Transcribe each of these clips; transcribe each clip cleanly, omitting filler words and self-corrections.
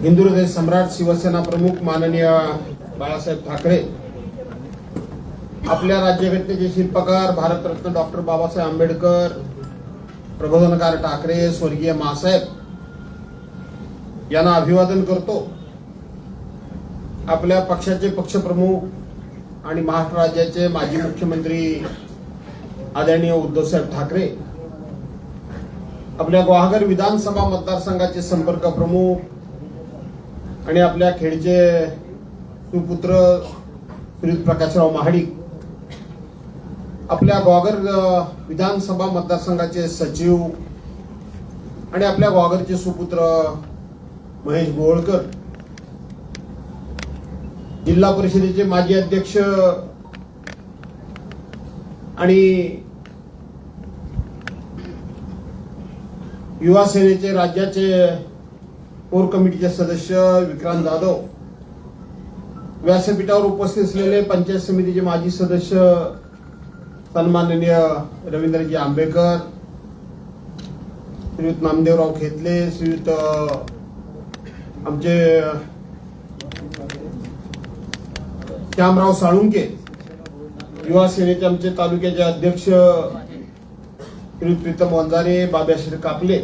हिंदू हृदय सम्राट शिवसेना प्रमुख माननीय बाळासाहेब ठाकरे, आपल्या राज्यघटनेचे शिल्पकार भारतरत्न डॉक्टर बाबासाहेब आंबेडकर, प्रबोधनकार ठाकरे, स्वर्गीय मासाहेब यांना अभिवादन करतो. आपल्या पक्षाचे पक्षप्रमुख आणि महाराष्ट्र राज्याचे माजी मुख्यमंत्री आदरणीय उद्धवसाहेब ठाकरे, आपल्या गुहागर विधानसभा मतदारसंघाचे संपर्क प्रमुख आणि आपल्या खेडचे सुपुत्र श्री प्रकाशराव महाडिक, आपल्या गुहागर विधानसभा मतदारसंघाचे सचिव आणि आपल्या गुहागरचे सुपुत्र महेश गोळकर, जिल्हा परिषदेचे माजी अध्यक्ष आणि युवा सेनेचे राज्याचे कोर कमिटीचे सदस्य विक्रांत जाधव, व्यासपीठावर उपस्थित असलेले पंचायत समितीचे माजी सदस्य सन्माननीय रवींद्रजी आंबेकर, श्रीयुत नामदेवराव खेतले, श्रीयुत आमचे श्यामराव साळुंके, युवा सेनेचे आमचे तालुक्याचे अध्यक्ष श्री प्रीतम वंजारे, बाब्याश्री कापले,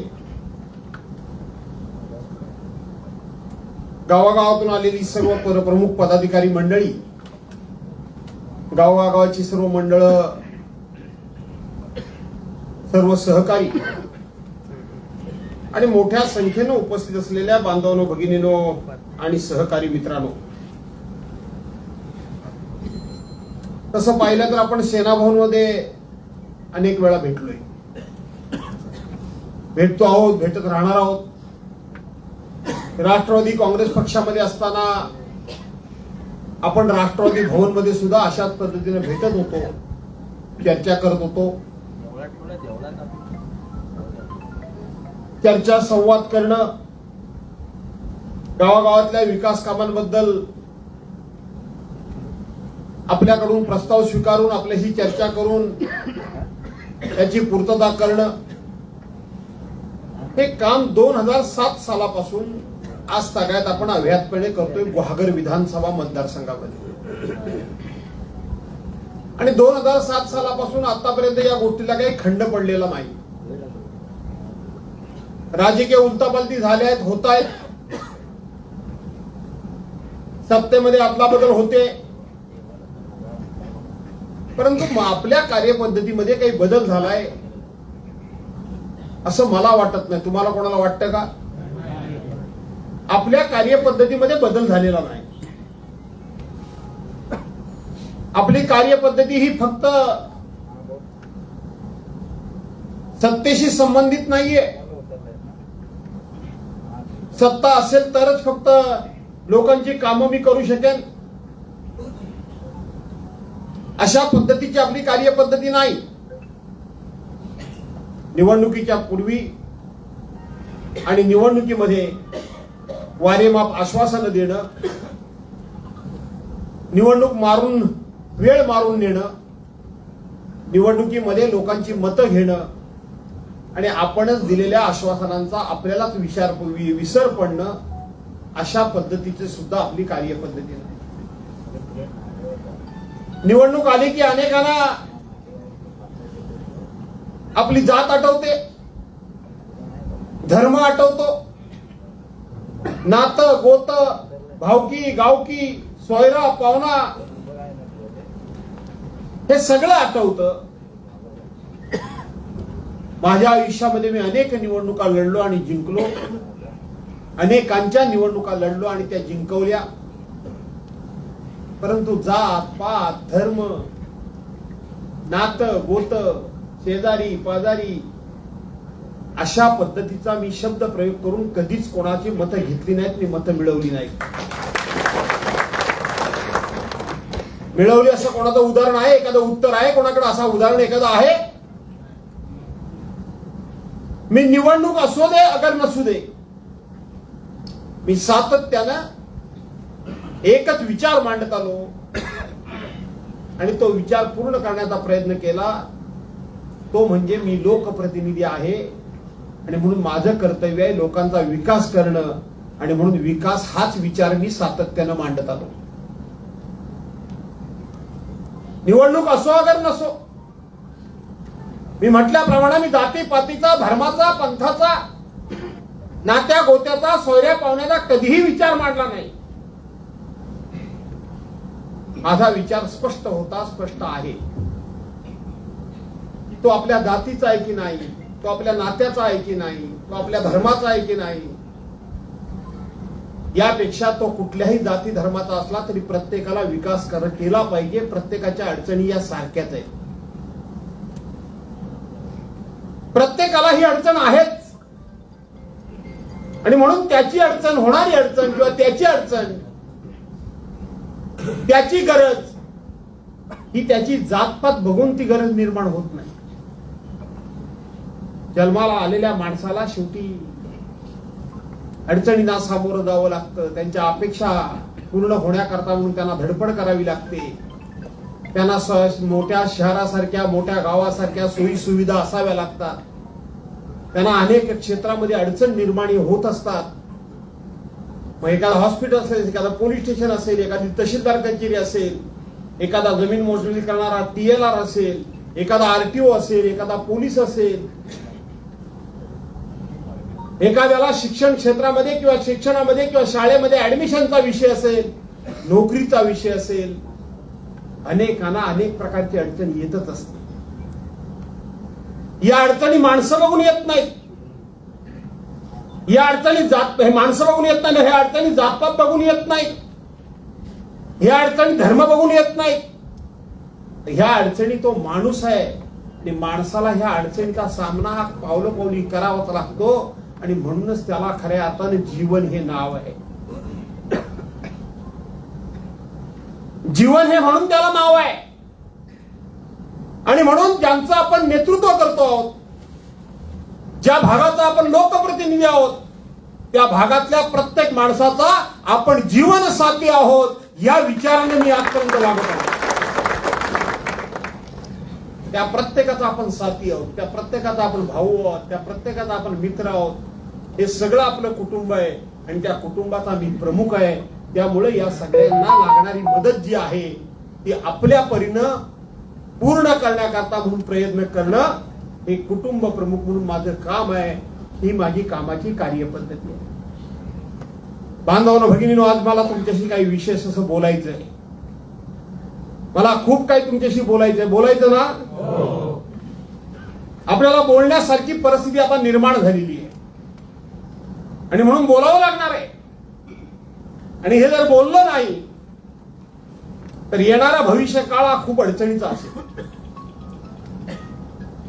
गावागावातून आलेली सर्व प्रमुख पदाधिकारी मंडळी, गावागावाची सर्व मंडळ, सर्व सहकारी आणि मोठ्या संख्येनं उपस्थित असलेल्या बांधवांनो, भगिनींनो आणि सहकारी मित्रांनो, तसं पाहिलं तर आपण सेनाभवनमध्ये अनेक वेळा भेटलोय, भेटतो आहोत, भेटत राहणार आहोत. राष्ट्रवादी काँग्रेस पक्षामध्ये असताना आपण राष्ट्रवादी भवनमध्ये सुद्धा अशाच पद्धतीने भेटत होतो, चर्चा करत होतो. चर्चा संवाद करणं, गावागावातल्या विकास कामांबद्दल आपल्याकडून प्रस्ताव स्वीकारून आपल्याशी चर्चा करून त्याची पूर्तता करणं, हे काम 2007 सालापासून आज तागायत आपण अव्याहतपणे करतोय गुहागर विधानसभा मतदारसंघामध्ये. आणि 2007 सालापासून आतापर्यंत या गोष्टीला काही खंड पडलेला नाही. राजकीय उलटापालटी झाल्या आहेत, होत आहेत, सत्तेमध्ये आपला बदल होते, परंतु आपल्या कार्यपद्धतीमध्ये काही बदल झालाय असं मला वाटत नाही. तुम्हाला कोणाला वाटतं का? आपल्या कार्यपद्धतीमध्ये बदल झालेला नाही. आपली कार्यपद्धती ही फक्त सत्तेशी संबंधित नाहीये. सत्ता असेल तरच फक्त लोकांची कामं मी करू शकेन अशा पद्धतीची आपली कार्यपद्धती नाही. निवडणुकीच्या पूर्वी आणि निवडणुकीमध्ये वारेमाप आश्वासनं देणं, निवडणूक मारून वेळ मारून नेणं, निवडणुकीमध्ये लोकांची मतं घेणं आणि आपणच दिलेल्या आश्वासनांचा आपल्यालाच विसर पडणं, अशा पद्धतीची सुद्धा आपली कार्यपद्धती नाही. निवडणूक आली की अनेकांना आपली जात आठवते, धर्म आठवतो, नातं गोत, भावकी गावकी, सोयरा पावना, हे सगळं आठवतं. माझ्या आयुष्यामध्ये मी अनेक निवडणुका लढलो आणि जिंकलो, अनेकांच्या निवडणुका लढलो आणि त्या जिंकवल्या. परंतु जात पात, धर्म, नातं गोत, शेजारी पाजारी अशा पद्धतीचा मी शब्द प्रयोग करून कधीच कोणाची मतं घेतली नाहीत, मी मतं मिळवली नाहीत. मिळवली असं कोणाचं उदाहरण आहे? एखादं उत्तर आहे कोणाकडे? असं उदाहरण एखादं आहे? मी निवडणूक असू दे अगर नसू दे, मी सातत्यानं एकच विचार मांडत आलो आणि तो विचार पूर्ण करण्याचा प्रयत्न केला. तो म्हणजे मी लोकप्रतिनिधी आहे आणि म्हणून माझं कर्तव्य आहे लोकांचा विकास करणं, आणि म्हणून विकास हाच विचार मी सातत्यानं मांडत आलो. निवडणूक असो अगर नसो, मी म्हटल्याप्रमाणे मी जातीपातीचा, धर्माचा, पंथाचा, नात्या गोत्याचा, सोयऱ्या पाहुण्याचा कधीही विचार मांडला नाही. माझा विचार स्पष्ट होता, स्पष्ट आहे. तो आपल्या जातीचा आहे की नाही, तो आपल्या नात्याचा आहे की नाही, तो आपल्या धर्माचा आहे की नाही, यापेक्षा तो कुठल्याही जाती धर्माचा असला तरी प्रत्येकाला विकास केला पाहिजे. प्रत्येकाच्या अडचणी या सारख्याच आहेत. प्रत्येकाला ही अडचण आहेच आणि म्हणून त्याची अडचण, होणारी अडचण किंवा त्याची अडचण, त्याची गरज ही त्याची जातपात बघून ती गरज निर्माण होत नाही. जन्माला आलेल्या माणसाला शेवटी अडचणींना सामोरं जावं लागतं. त्यांच्या अपेक्षा पूर्ण होण्याकरता म्हणून त्यांना धडपड करावी लागते. त्यांना मोठ्या शहरासारख्या, मोठ्या गावासारख्या सोयी सुविधा असाव्या लागतात. त्यांना अनेक क्षेत्रामध्ये अडचण निर्माण होत असतात. मग एखादा हॉस्पिटल असेल, एखादा पोलीस स्टेशन असेल, एखादी तहसीलदार कचेरी असेल, एखादा जमीन मोजणी करणारा TLR असेल, एखादा RTO असेल, एखादा पोलीस असेल, एखाद्याला शिक्षण क्षेत्रामध्ये किंवा शिक्षणामध्ये किंवा शाळेमध्ये ऍडमिशनचा विषय असेल, नोकरीचा विषय असेल, अनेकांना अनेक प्रकारची अडचण येतच असते. या अडचणी माणसं बघून येत नाहीत. या अडचणी माणसं बघून येत नाही. ह्या अडचणी जातपात बघून येत नाहीत. ह्या अडचणी धर्म बघून येत नाहीत. ह्या अडचणी तो माणूस आहे आणि माणसाला ह्या अडचणीचा सामना हा पावलोपावली करावाच लागतो. आणि म्हणूनच त्याला खऱ्या अर्थाने जीवन हे नाव आहे. जीवन हे म्हणून त्याला नाव आहे. आणि म्हणून ज्यांचं आपण नेतृत्व करतो आहोत, ज्या भागाचा आपण लोकप्रतिनिधी आहोत, त्या भागातल्या प्रत्येक माणसाचा आपण जीवन साथी आहोत, या विचाराने मी आजपर्यंत वागत आहोत. त्या प्रत्येकाचा आपण साथी आहोत, त्या प्रत्येकाचा आपण भाऊ आहोत, त्या प्रत्येकाचा आपण मित्र आहोत. हे सगळं आपलं कुटुंब आहे आणि त्या कुटुंबाचा मी प्रमुख आहे. त्यामुळे या सगळ्यांना लागणारी मदत जी आहे ती आपल्या परीनं पूर्ण करण्याकरता म्हणून प्रयत्न करणं हे कुटुंब प्रमुख म्हणून माझं काम आहे. ही माझी कामाची कार्यपद्धती आहे. बांधवांनो, भगिनींनो, आज मला तुमच्याशी काही विशेष असं बोलायचं आहे. मला खूप काही तुमच्याशी बोलायचंय. बोलायचं ना? आपल्याला बोलण्यासारखी परिस्थिती आता निर्माण झालेली आहे आणि म्हणून बोलावं लागणार आहे. आणि हे जर बोललं नाही तर येणारा भविष्य काळ हा खूप अडचणीचा असेल.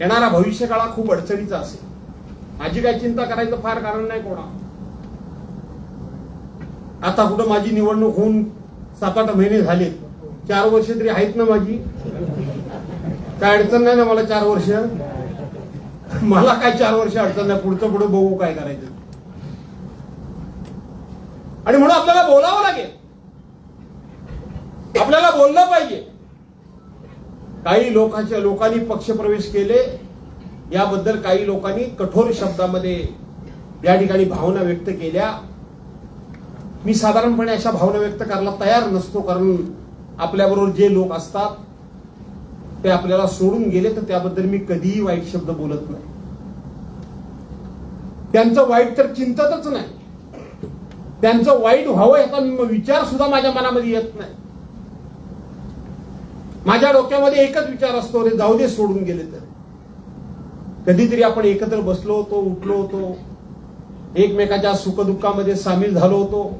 येणारा भविष्य काळ हा खूप अडचणीचा असेल. माझी काही चिंता करायचं फार कारण नाही कोणा. आता कुठं माझी निवडणूक होऊन 7-8 महिने झाले. 4 वर्ष तरी आहेत ना माझी. काय अडचण नाही ना मला 4 वर्ष. मला काय 4 वर्ष अडचण नाही. पुढचं पुढे बघू काय करायचं. आणि म्हणून आपल्याला बोलावं लागेल. आपल्याला बोललं पाहिजे. काही लोकांनी पक्षप्रवेश केले, याबद्दल काही लोकांनी कठोर शब्दामध्ये या ठिकाणी भावना व्यक्त केल्या. मी साधारणपणे अशा भावना व्यक्त करायला तयार नसतो, कारण आपल्याबरोबर जे लोक असतात ते आपल्याला सोडून गेले तर त्याबद्दल मी कधीही वाईट शब्द बोलत नाही. त्यांचं वाईट तर चिंततच नाही. त्यांचं वाईट व्हावं याचा विचार सुद्धा माझ्या मनामध्ये येत नाही. माझ्या डोक्यामध्ये एकच विचार असतो, रे जाऊ दे, सोडून गेले तर. कधीतरी आपण एकत्र बसलो होतो, उठलो होतो, एकमेकाच्या सुखदुःखामध्ये सामील झालो होतो.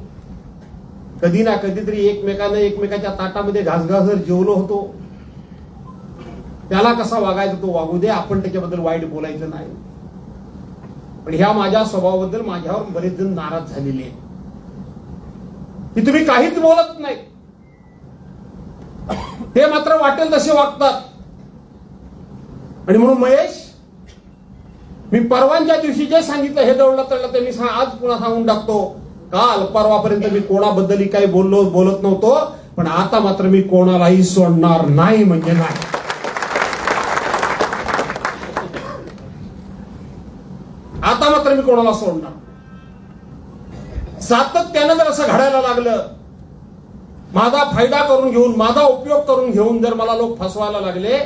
कधी ना कधीतरी एकमेकाच्या ताटामध्ये घासघासर जेवलो होतो. त्याला कसा वागायचा तो वागू दे, आपण त्याच्याबद्दल वाईट बोलायचं नाही. पण ह्या माझ्या स्वभावाबद्दल माझ्यावर बरेच जण नाराज झालेले आहेत की तुम्ही काहीच बोलत नाही. ते मात्र वाटेल तसे वागतात. आणि म्हणून महेश, मी परवांच्या दिवशी जे सांगितलं हे दौडलं तळलं ते मी आज पुन्हा सांगून टाकतो. काल परवापर्यंत मी कोणाबद्दलही काही बोलत नव्हतो, पण आता मात्र मी कोणालाही सोडणार नाही म्हणजे नाही. आता मात्र मी कोणाला सोडणार. सातत्यानं जर असं घडायला लागलं, माझा फायदा करून घेऊन, माझा उपयोग करून घेऊन जर मला लोक फसवायला लागले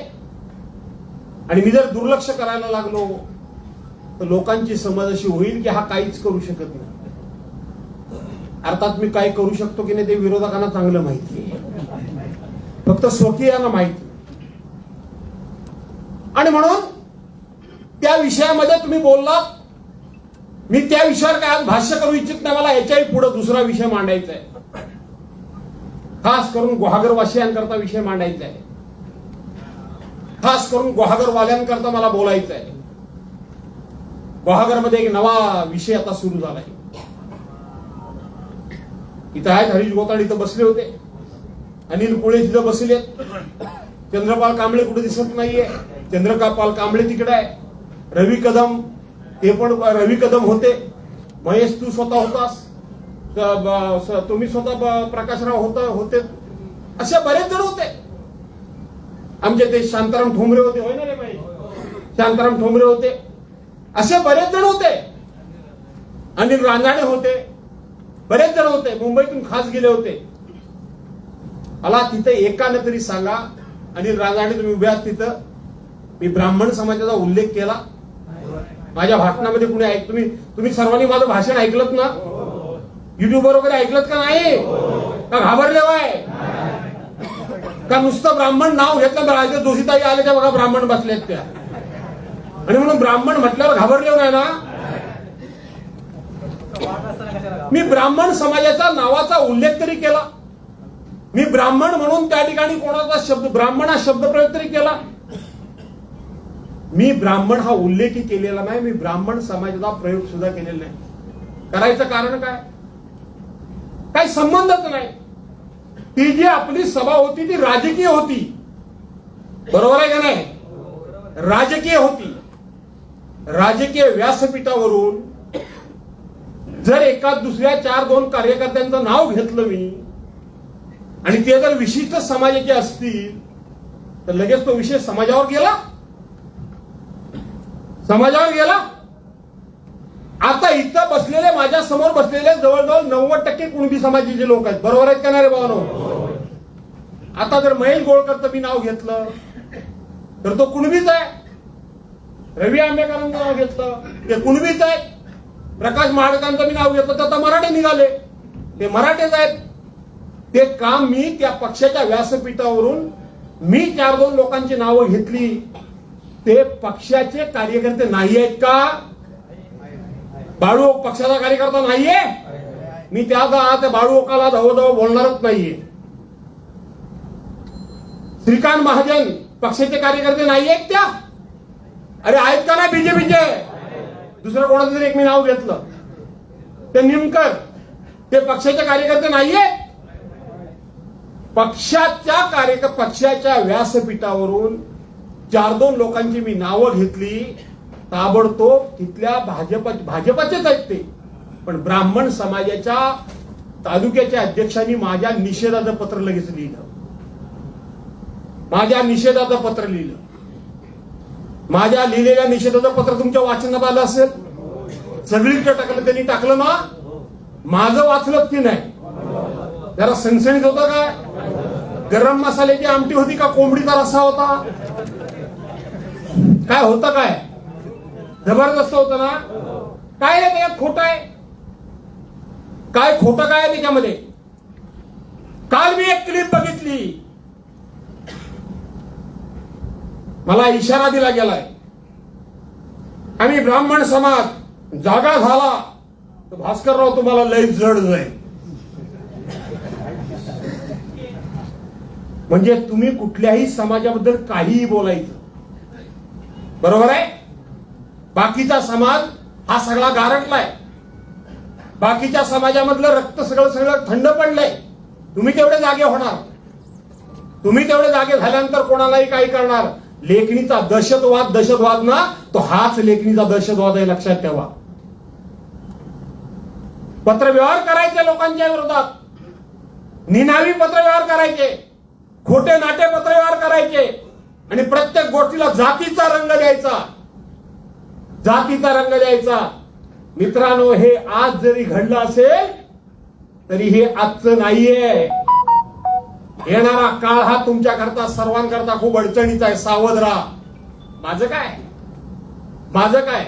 आणि मी जर दुर्लक्ष करायला लागलो, तर लोकांची समज अशी होईल की हा काहीच करू शकत नाही. अर्थात मी काय करू शकतो की नाही ते विरोधकांना चांगलं माहिती आहे, फक्त स्वकीयांना माहिती. आणि म्हणून त्या विषयामध्ये तुम्ही बोललात, मी त्या विषयावर काय आज भाष्य करू इच्छित नाही. मला याच्याही पुढे दुसरा विषय मांडायचा आहे, खास करून गुहागरवासियांकरता विषय मांडायचा आहे, खास करून गुहागरवाल्यांकरता मला बोलायचं आहे. गुहागरमध्ये एक नवा विषय आता सुरू झालाय. इथं आहेत हरीश गोताड, इथं बसले होते, अनिल कुळे तिथं बसलेत, चंद्रपाल कांबळे कुठे दिसत नाहीये, चंद्रपाल कांबळे तिकडे आहे, रवी कदम, ते पण रवी कदम होते, महेश तू स्वतः होतास, तुम्ही स्वतः प्रकाशराव होते, असे बरेच जण होते. आमचे ते शांताराम ठोंबरे होते, होय ना रे बाई, शांताराम ठोंबरे होते, असे बरेच जण होते, अनिल रांजाणे होते, बरेच जण होते, मुंबईतून खास गेले होते. मला तिथे एकानं तरी सांगा, अनिल रांजाणे तुम्ही उभे आहात तिथं, मी ब्राह्मण समाजाचा उल्लेख केला माझ्या भाषणामध्ये, कुणी तुम्ही सर्वांनी माझं भाषण ऐकलत ना, युट्यूबवर वगैरे ऐकलत का नाही, का घाबरले वाय, का नुसतं ब्राह्मण नाव घेतलं तर राजे जोशीताई आले त्या बघा ब्राह्मण बसलेत त्या, आणि म्हणून ब्राह्मण म्हटल्यावर घाबरले नाही ना. मी ब्राह्मण समाजाचा नावाचा उल्लेख तरी केला, मी ब्राह्मण म्हणून त्या ठिकाणी कोणाचा शब्द ब्राह्मण हा शब्द प्रयोग तरी केला. मी ब्राह्मण हा उल्लेखही केलेला नाही, मी ब्राह्मण समाजाचा प्रयोग सुद्धा केलेला नाही. करायचं कारण काय, काही संबंधच नाही. ती जी आपली सभा होती ती राजकीय होती, बरोबर आहे का नाही, राजकीय होती. राजकीय व्यासपीठावरून जर एका दुसऱ्या 4-2 कार्यकर्त्यांचं नाव घेतलं मी आणि ते जर विशिष्ट समाजाचे असतील तर लगेच तो विषय समाजावर गेला. आता इथं बसलेले, माझ्या समोर बसलेले जवळजवळ 90% कुणबी समाजाचे लोक आहेत, बरोबर आहेत का नाही रे भावानो. आता जर महेश गोळकरचं मी नाव घेतलं तर तो कुणबीच आहे, रवी आंबेकरांचं नाव घेतलं ते कुणबीच आहे, प्रकाश महाडिकांचं मी नाव घेतलं तर आता मराठे निघाले, ते मराठेच आहेत. ते काम मी त्या पक्षाच्या व्यासपीठावरून मी 4-2 लोकांची नावं घेतली, ते पक्षाचे कार्यकर्ते नाही आहेत का, बाळू पक्षाचा कार्यकर्ता नाहीये, मी त्या बाळू ओकाला धवधव बोलणारच नाहीये. श्रीकांत महाजन पक्षाचे कार्यकर्ते नाही आहेत त्या, अरे आहेत का नाही बीजेपीचे, दुसरं कोणाचं तरी एक मी नाव घेतलं, ते निमकर, ते पक्षाचे कार्यकर्ते नाहीये. पक्षाच्या व्यासपीठावरून 4-2 लोकांची मी नावं घेतली, ताबडतोब तिथल्या भाजपचेच आहेत ते, पण ब्राह्मण समाजाच्या तालुक्याच्या अध्यक्षांनी माझ्या निषेधाचं पत्र लगेच लिहिलं, माझ्या लिहिलेल्या निषेधाचं पत्र तुमच्या वाचनात आलं असेल, सगळीकडे टाकलं, त्यांनी टाकलं ना, माझं वाचलं की नाही, जरा सणसणीत होतं काय, गरम मसाल्याची आमटी होती का कोंबडीचा रस्सा होता, काय होतं, काय जबरदस्त होतं ना. काय रे त्याच्यात खोटं आहे, काय खोटं काय आहे त्याच्यामध्ये. काल मी एक क्लिप बघितली, मला इशारा दिला गेलाय, आणि ब्राह्मण समाज जागा झाला तर भास्करराव तुम्हाला लय जड जाईल. म्हणजे तुम्ही कुठल्याही समाजाबद्दल काहीही बोलायचं, बरोबर आहे. बाकीचा समाज हा सगळा गारटलाय, बाकीच्या समाजामधलं रक्त सगळं थंड पडलंय. तुम्ही तेवढे जागे होणार, तुम्ही तेवढे जागे झाल्यानंतर कोणालाही काही करणार. लेखणीचा दहशतवाद ना, तो हाच लेखणीचा दहशतवाद आहे, लक्षात ठेवा. पत्रव्यवहार करायचे लोकांच्या विरोधात, निनावी पत्रव्यवहार करायचे, खोटे नाटे पत्रव्यवहार करायचे, आणि प्रत्येक गोष्टीला जातीचा रंग द्यायचा. मित्रांनो, हे आज जरी घडलं असेल तरी हे आजचं नाहीये. येणारा काळ हा तुमच्याकरता सर्वांकरता खूप अडचणीचा आहे. सावध राहा. माझं काय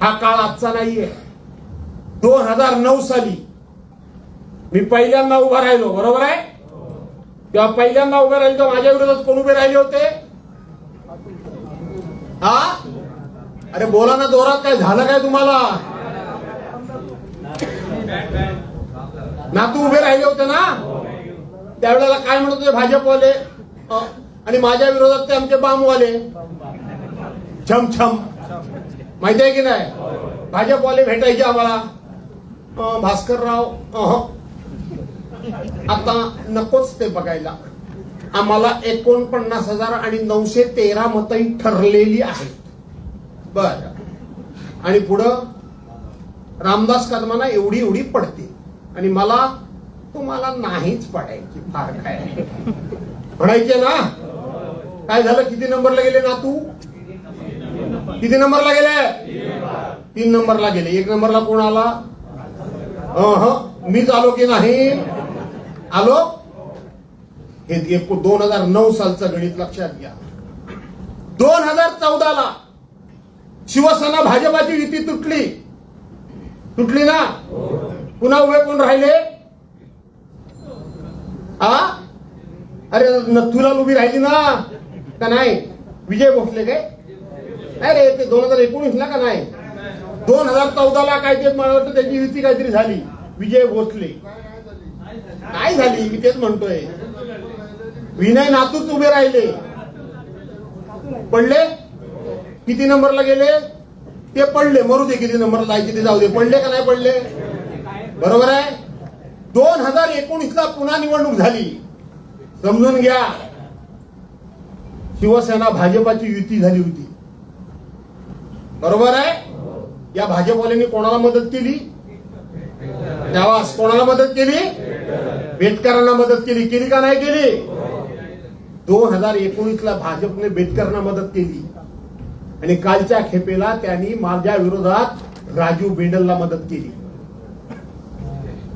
हा काळ आजचा नाहीये. 2009 साली मी पहिल्यांदा उभा राहिलो, बरोबर आहे? तेव्हा पहिल्यांदा उभे राहिले तर माझ्या विरोधात कोण उभे राहिले होते? हा, अरे बोला ना जोरात. काय झालं काय तुम्हाला? नातू उभे राहिले होते ना. त्यावेळेला काय म्हणत होते भाजपवाले, आणि माझ्या विरोधात ते आमचे बामवाले छम माहिती आहे की नाही? भाजपवाले भेटायचे आम्हाला. भास्करराव आता नकोच ते बघायला. आम्हाला 49,913 मतही ठरलेली आहेत. बर, आणि पुढं रामदास कदमांना एवढी पडते आणि मला तुम्हाला नाहीच पडायची. फार काय म्हणायचे ना. काय झालं? किती नंबरला गेले नातू? किती नंबरला गेले? 3 नंबरला गेले. 1 नंबरला कोण आला? मीच आलो की नाही? आलो. हे 2009 सालचं गणित लक्षात घ्या. 2014 ला शिवसेना भाजपाची युती तुटली ना. पुन्हा उभे कोण राहिले? अरे नथुला उभी राहिली ना का नाही? विजय भोसले काय? अरे ते 2019 ला का नाही? 2014 ला काय ते मला वाटतं त्याची युती काहीतरी झाली. विजय भोसले नाही झाली. मी तेच म्हणतोय. विनय नातूच उभे राहिले. पडले. किती नंबरला गेले? ते पडले. मरू दे, किती नंबरला जायचे ते जाऊ दे. पडले का नाही पडले? बरोबर आहे. 2019 ला पुन्हा निवडणूक झाली. समजून घ्या. शिवसेना भाजपाची युती झाली होती. बरोबर आहे. या भाजपवाल्यांनी कोणाला मदत केली? त्यावेळेस कोणाला मदत केली? बेटकरांना मदत केली का नाही केली? 2019 ला भाजपने बेटकरांना मदत केली आणि कालच्या खेपेला त्यांनी माझ्या विरोधात राजू बेंडलला मदत केली.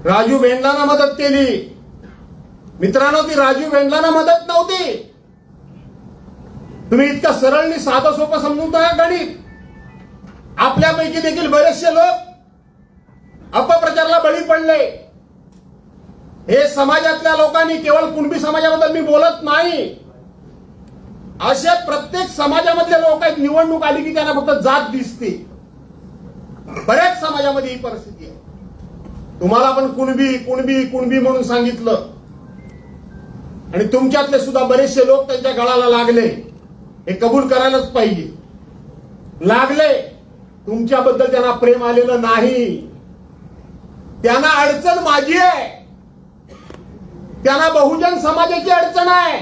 राजू बेंडलांना मदत केली. मित्रांनो, ती राजू बेंडलांना मदत नव्हती. तुम्ही इतकं सरळ आणि साधं सोपं समजून का गणित? आपल्यापैकी देखील बरेचसे लोक अपप्रचाराला बळी पडले. हे समाजातल्या लोकांनी, केवळ कुणबी समाजाबद्दल मी बोलत नाही, असे प्रत्येक समाजामधले लोक आहेत. निवडणूक आली की त्यांना फक्त जात दिसते. बऱ्याच समाजामध्ये ही परिस्थिती आहे. तुम्हाला पण कुणबी म्हणून सांगितलं आणि तुमच्यातले सुद्धा बरेचसे लोक त्यांच्या गळाला लागले. हे कबूल करायलाच पाहिजे. लागले. तुमच्याबद्दल त्यांना प्रेम आलेलं नाही. त्यांना अडचण माझी आहे. त्यांना बहुजन समाजाची अडचण आहे.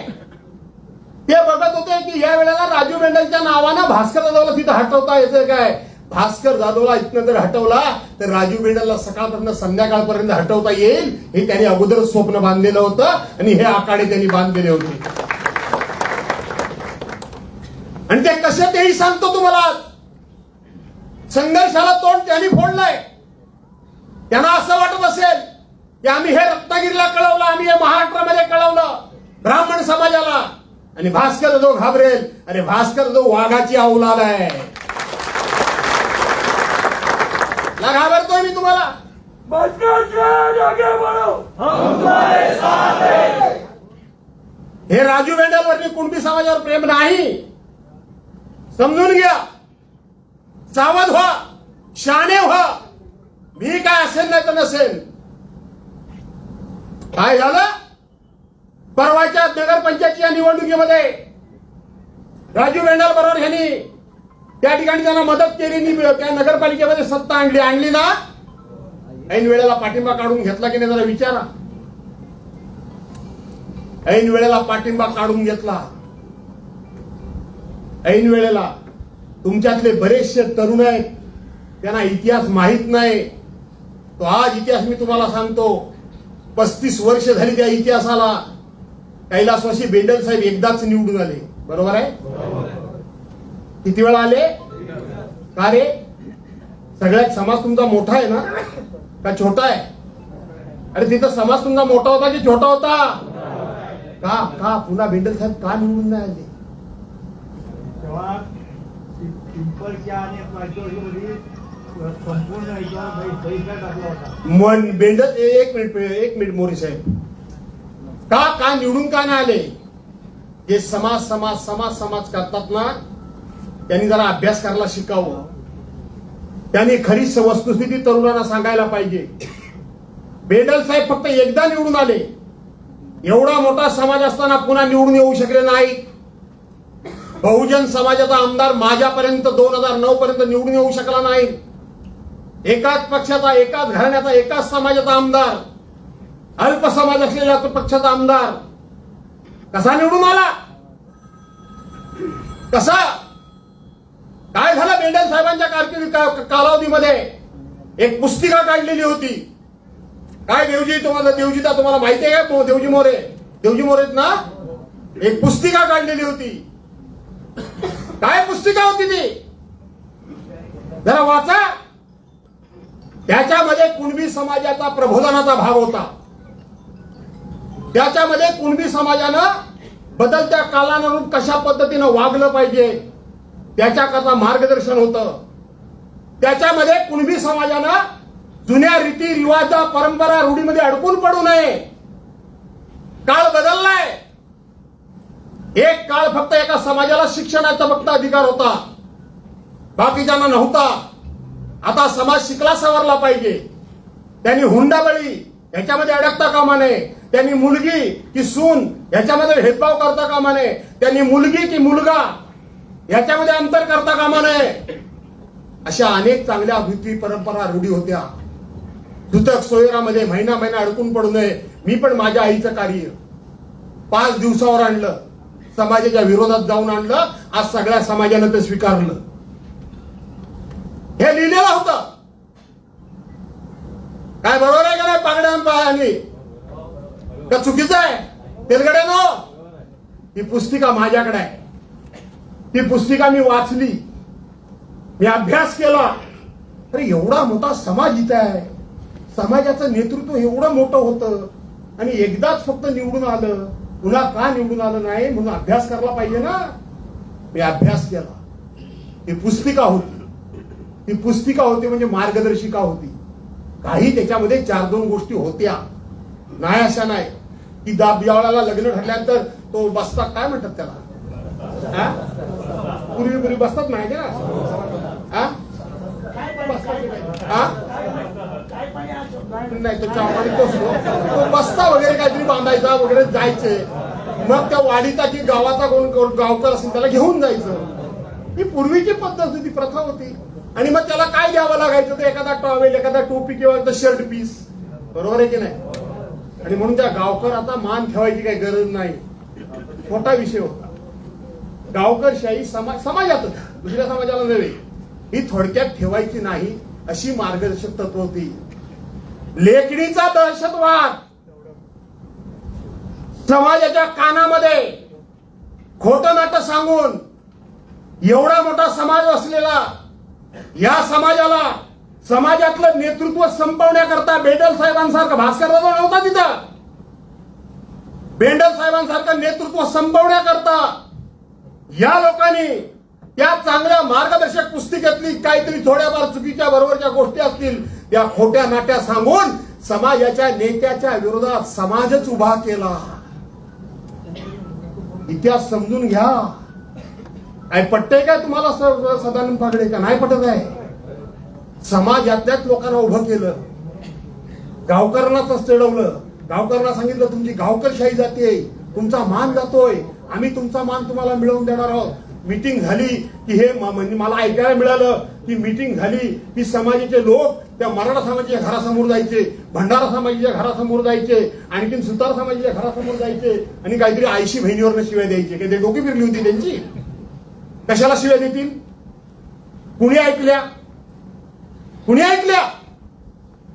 ते बघत होते की या वेळेला राजू बेंडलच्या नावानं भास्कर जाधवला तिथं हटवता येतं काय? भास्कर जाधवला इथनं जर हटवला तर राजू बेंडलला सकाळपर्यंत संध्याकाळपर्यंत हटवता येईल हे त्यांनी अगोदरच स्वप्न बांधलेलं होतं आणि हे आखाडे त्यांनी बांधलेले होते. आणि ते कसं तेही सांगतो तुम्हाला. संघर्षाला तोंड त्यांनी फोडलंय. त्यांना असं वाटत असेल की आम्ही हे रत्नागिरीला कळवलं, आम्ही हे महाराष्ट्रामध्ये कळवलं ब्राह्मण समाजाला, आणि भास्कर जो घाबरेल. अरे भास्कर जो वाघाची अवलाद आहे. घाबरतोय मी तुम्हाला. हे राजू बेंडलवरती कुणबी समाजावर प्रेम नाही. समजून घ्या. सावध व्हा. शहाणे व्हा. मी काय असेल नाही तर नसेल. काय झालं? परवाच्या नगरपंचायतच्या निवडणुकीमध्ये राजू बेंडल बरोबर ह्यांनी त्या ठिकाणी त्यांना मदत केली. त्या नगरपालिकेमध्ये सत्ता आणली ना. ऐन वेळेला पाठिंबा काढून घेतला की नाही जरा विचारा. ऐन वेळेला पाठिंबा काढून घेतला. ऐन वेळेला तुमच्यातले बरेचसे तरुण आहेत, त्यांना इतिहास माहित नाही. तो आज इतिहास मी तुम्हाला सांगतो. 35 वर्ष झाली त्या इतिहासाला. कैलासवासी बेंडल साहेब एकदाच निवडून आले. बरोबर आहे? किती वेळा आले? का रे? सगळ्यात समाज तुमचा मोठा आहे ना का छोटा आहे? अरे तिथं समाज तुमचा मोठा होता की छोटा होता? का का पुन्हा भेंडल साहेब का निवडून नाही आले? तेव्हा पिंपळच्या आणि पाचवडीमध्ये संपूर्ण पैसा टाकला होता. मन भेंडल एक मिनिट मोरे साहेब, का निवडून का नाही आले? जे समाज समाज समाज समाज करतात ना, त्यांनी जरा अभ्यास करायला शिकावं. त्यांनी खरी वस्तुस्थिती तरुणांना सांगायला पाहिजे. भेंडल साहेब फक्त एकदा निवडून आले. एवढा मोठा समाज असताना पुन्हा निवडून येऊ शकले नाही. बहुजन समाजाचा आमदार माझ्यापर्यंत 2009 पर्यंत निवडून येऊ शकला नाही. एकाच पक्षाचा, एकाच घराण्याचा, एकाच समाजाचा आमदार, अल्प समाज असलेल्या पक्षाचा आमदार कसा निवडून आला? कसा? काय झालं? भेंडल साहेबांच्या कालावधीमध्ये एक पुस्तिका काढलेली होती. काय देवजीता तुम्हाला माहिती आहे का? देवजी मोरे ना, एक पुस्तिका काढलेली होती. काय पुस्तिका होती ती? जरा वाचा. त्याच्यामध्ये कुणबी समाजाचा प्रबोधनाचा भाग होता. त्याच्यामध्ये कुणबी समाजानं बदलत्या कालानुरूप कशा पद्धतीनं वागलं पाहिजे त्याच्याकरता मार्गदर्शन होतं. त्याच्यामध्ये कुणबी समाजानं जुन्या रीती रिवाज परंपरा रूढीमध्ये अडकून पडू नये. काळ बदललाय. एक काळ फक्त एका समाजाला शिक्षणाचा फक्त अधिकार होता, बाकीच्यांना नव्हता. आता समाज शिकला सवरला पाहिजे. त्यांनी हुंडाबळी ह्याच्यामध्ये अडकता कामा नये. त्यांनी मुलगी की सून ह्याच्यामध्ये भेदभाव करता कामा नये. त्यांनी मुलगी की मुलगा ह्याच्यामध्ये अंतर करता कामा नये. अशा अनेक चांगल्या रीती परंपरा रूढी होत्या. दुतक सोयरामध्ये महिना अडकून पडू नये. मी पण माझ्या आईचं कार्य 5 दिवसावर आणलं. समाजाच्या विरोधात जाऊन आणलं. आज सगळ्या समाजानं ते स्वीकारलं. हे लिहिलेलं होतं. काय बरोबर आहे का नाही? पागड्यांनी का चुकीचं आहे? तेलगड्यानो, ही पुस्तिका माझ्याकडे आहे. ती पुस्तिका मी वाचली, मी अभ्यास केला. अरे एवढा मोठा समाज इथे आहे, समाजाचं नेतृत्व एवढं मोठं होतं आणि एकदाच फक्त निवडून आलं. पुन्हा का निवडून आलं नाही म्हणून अभ्यास करायला पाहिजे ना. मी अभ्यास केला. ही पुस्तिका होती. ती पुस्तिका होती म्हणजे मार्गदर्शिका होती. काही त्याच्यामध्ये 4-2 गोष्टी होत्या, नाही अशा नाही की ज्यावेळेला लग्न ठरल्यानंतर तो बसता, काय म्हणतात त्याला, पूर्वी बसतात माहिती ना, नाही तो चौपाटी तो बसता वगैरे काहीतरी बांधायचा वगैरे जायचे. मग त्या वाडीचा की गावाचा कोण गावकर असेल त्याला घेऊन जायचं. ही पूर्वीची पद्धत होती, प्रथा होती. आणि मग त्याला काय द्यावं लागायचं? तर एखादा टॉवेल, एखादा टोपी किंवा शर्ट पीस. बरोबर आहे की नाही? आणि म्हणून त्या गावकर आता मान ठेवायची काही गरज नाही. मोठा विषय होता. गावकरशाही समाजातच, दुसऱ्या समाजाला नव्हे, ही थोडक्यात ठेवायची नाही अशी मार्गदर्शक तत्व होती. लेखणीचा दहशतवाद, समाजाच्या कानामध्ये खोटं नाटं सांगून एवढा मोठा समाज असलेला या समाजाला, समाजातलं नेतृत्व संपवण्याकरता भेंडल साहेबांसारखा, भास्करराव नव्हता तिथं, भेंडल साहेबांसारखं नेतृत्व संपवण्याकरता या लोकांनी त्या चांगल्या मार्गदर्शक पुस्तिकेतली काहीतरी थोड्याफार चुकीच्या बरोबरच्या गोष्टी असतील त्या खोट्या नाट्या सांगून समाजाच्या नेत्याच्या विरोधात समाजच उभा केला. इतिहास समजून घ्या. काय पटतंय काय तुम्हाला सदानंद पागडे? का नाही पटत आहे? समाजातल्याच लोकांना उभं केलं, गावकऱ्यांनाच चढवलं. गावकऱ्यांना सांगितलं तुमची गावकरशाही जाते, तुमचा मान जातोय, आम्ही तुमचा मान तुम्हाला मिळवून देणार आहोत. मीटिंग झाली की हे म्हणजे मला ऐकायला मिळालं की मीटिंग झाली की समाजाचे लोक त्या मराठा समाजाच्या घरासमोर जायचे, भंडारा समाजाच्या घरासमोर जायचे, आणखीन सुतार समाजाच्या घरासमोर जायचे आणि काहीतरी आईशी बहिणीवरनं शिव्या द्यायचे. काही ते डोकी फिरली होती त्यांची. कशाला शिव्या देतील? कुणी ऐकल्या? कुणी ऐकल्या?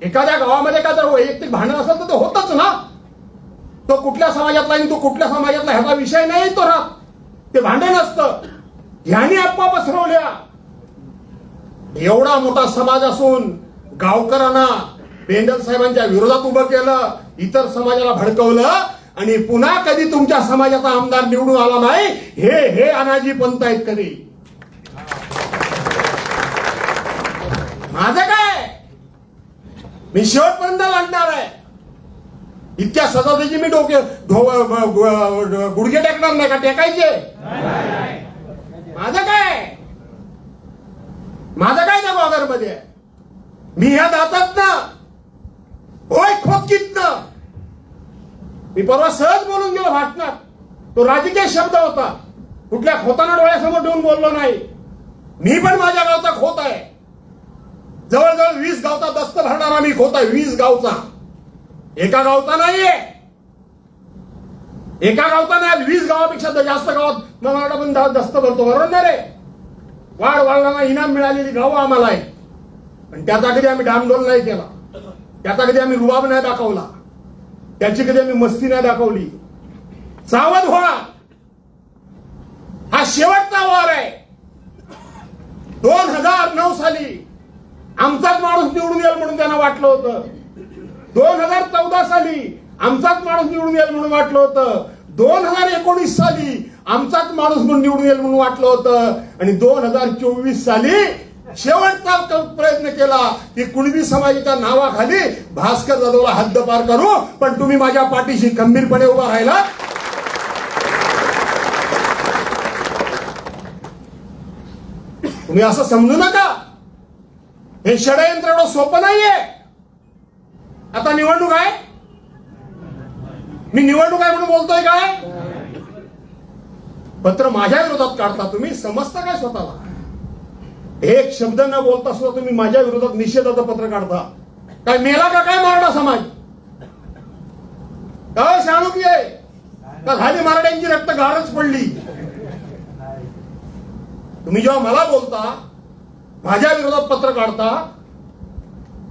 एखाद्या गावामध्ये का जर वैयक्तिक भांडण असेल तर होतच ना. तो कुठल्या समाजातला आणि तो कुठल्या समाजातला ह्याचा विषय नाही. तो राहत ते भांडण असतं. ह्याने अफवा पसरवल्या. एवढा मोठा समाज असून गावकऱ्यांना पेंडल साहेबांच्या विरोधात उभं केलं, इतर समाजाला भडकवलं आणि पुन्हा कधी तुमच्या समाजाचा आमदार निवडून आला नाही, हे अनाजी पंत आहेत कधी. माझं काय, मी शेवटपर्यंत लढणार आहे. इतक्या सजासजी मी गुडघे टेकणार नाही का? टेकायचे. माझं काय त्या गोगरमध्ये? मी ह्या दातात ना होय खोकीत ना. मी परवा सहज बोलून गेलो भाषणात. तो राजकीय शब्द होता, कुठल्या खोताना डोळ्यासमोर ठेवून बोललो नाही. मी पण माझ्या गावचा खोत आहे. जवळजवळ 20 गावचा दस्त भरणारा मी खोत आहे. 20 गावचा, एका गावचा नाहीये. एका गावचा नाही, 20 गावापेक्षा जास्त गावात मला पण दस्त भरतो. बरोबर ना रे? वाढ वाढला इनाम मिळालेली गावं आम्हाला आहे. पण त्याचा कधी आम्ही डामडोल नाही केला, त्याचा कधी आम्ही रुबाब नाही दाखवला, त्याची कधी आम्ही मस्ती नाही दाखवली. सावध व्हा, हा शेवटचा वार आहे. 2009 साली आमचाच माणूस निवडून येईल म्हणून त्यांना वाटलं होतं. 2014 साली आमचाच माणूस निवडून येईल म्हणून वाटलं होतं. 2019 साली आमचाच माणूस म्हणून निवडून येईल म्हणून वाटलं होतं. आणि 2024 साली शेवटचा प्रयत्न केला की कुणबी समाजाच्या नावाखाली भास्कर जाधवला हद्दपार करू, पण तुम्ही माझ्या पाठीशी खंबीरपणे उभा राहिला. तुम्ही असं समजू नका, हे षडयंत्र एवढं सोपं नाहीये. आता निवडणूक आहे, मी निवडणूक आहे म्हणून बोलतोय काय? पत्र माझ्या विरोधात काढता तुम्ही, समजता काय स्वतःला? एक शब्द न बोलता सुद्धा तुम्ही माझ्या विरोधात निषेधाचं पत्र काढता. काय मेला का काय मराठा समाज? काय शाणूक आहे का? झाली मराठ्यांची रक्त गारच पडली. तुम्ही जेव्हा मला बोलता, माझ्या विरोधात पत्र काढता,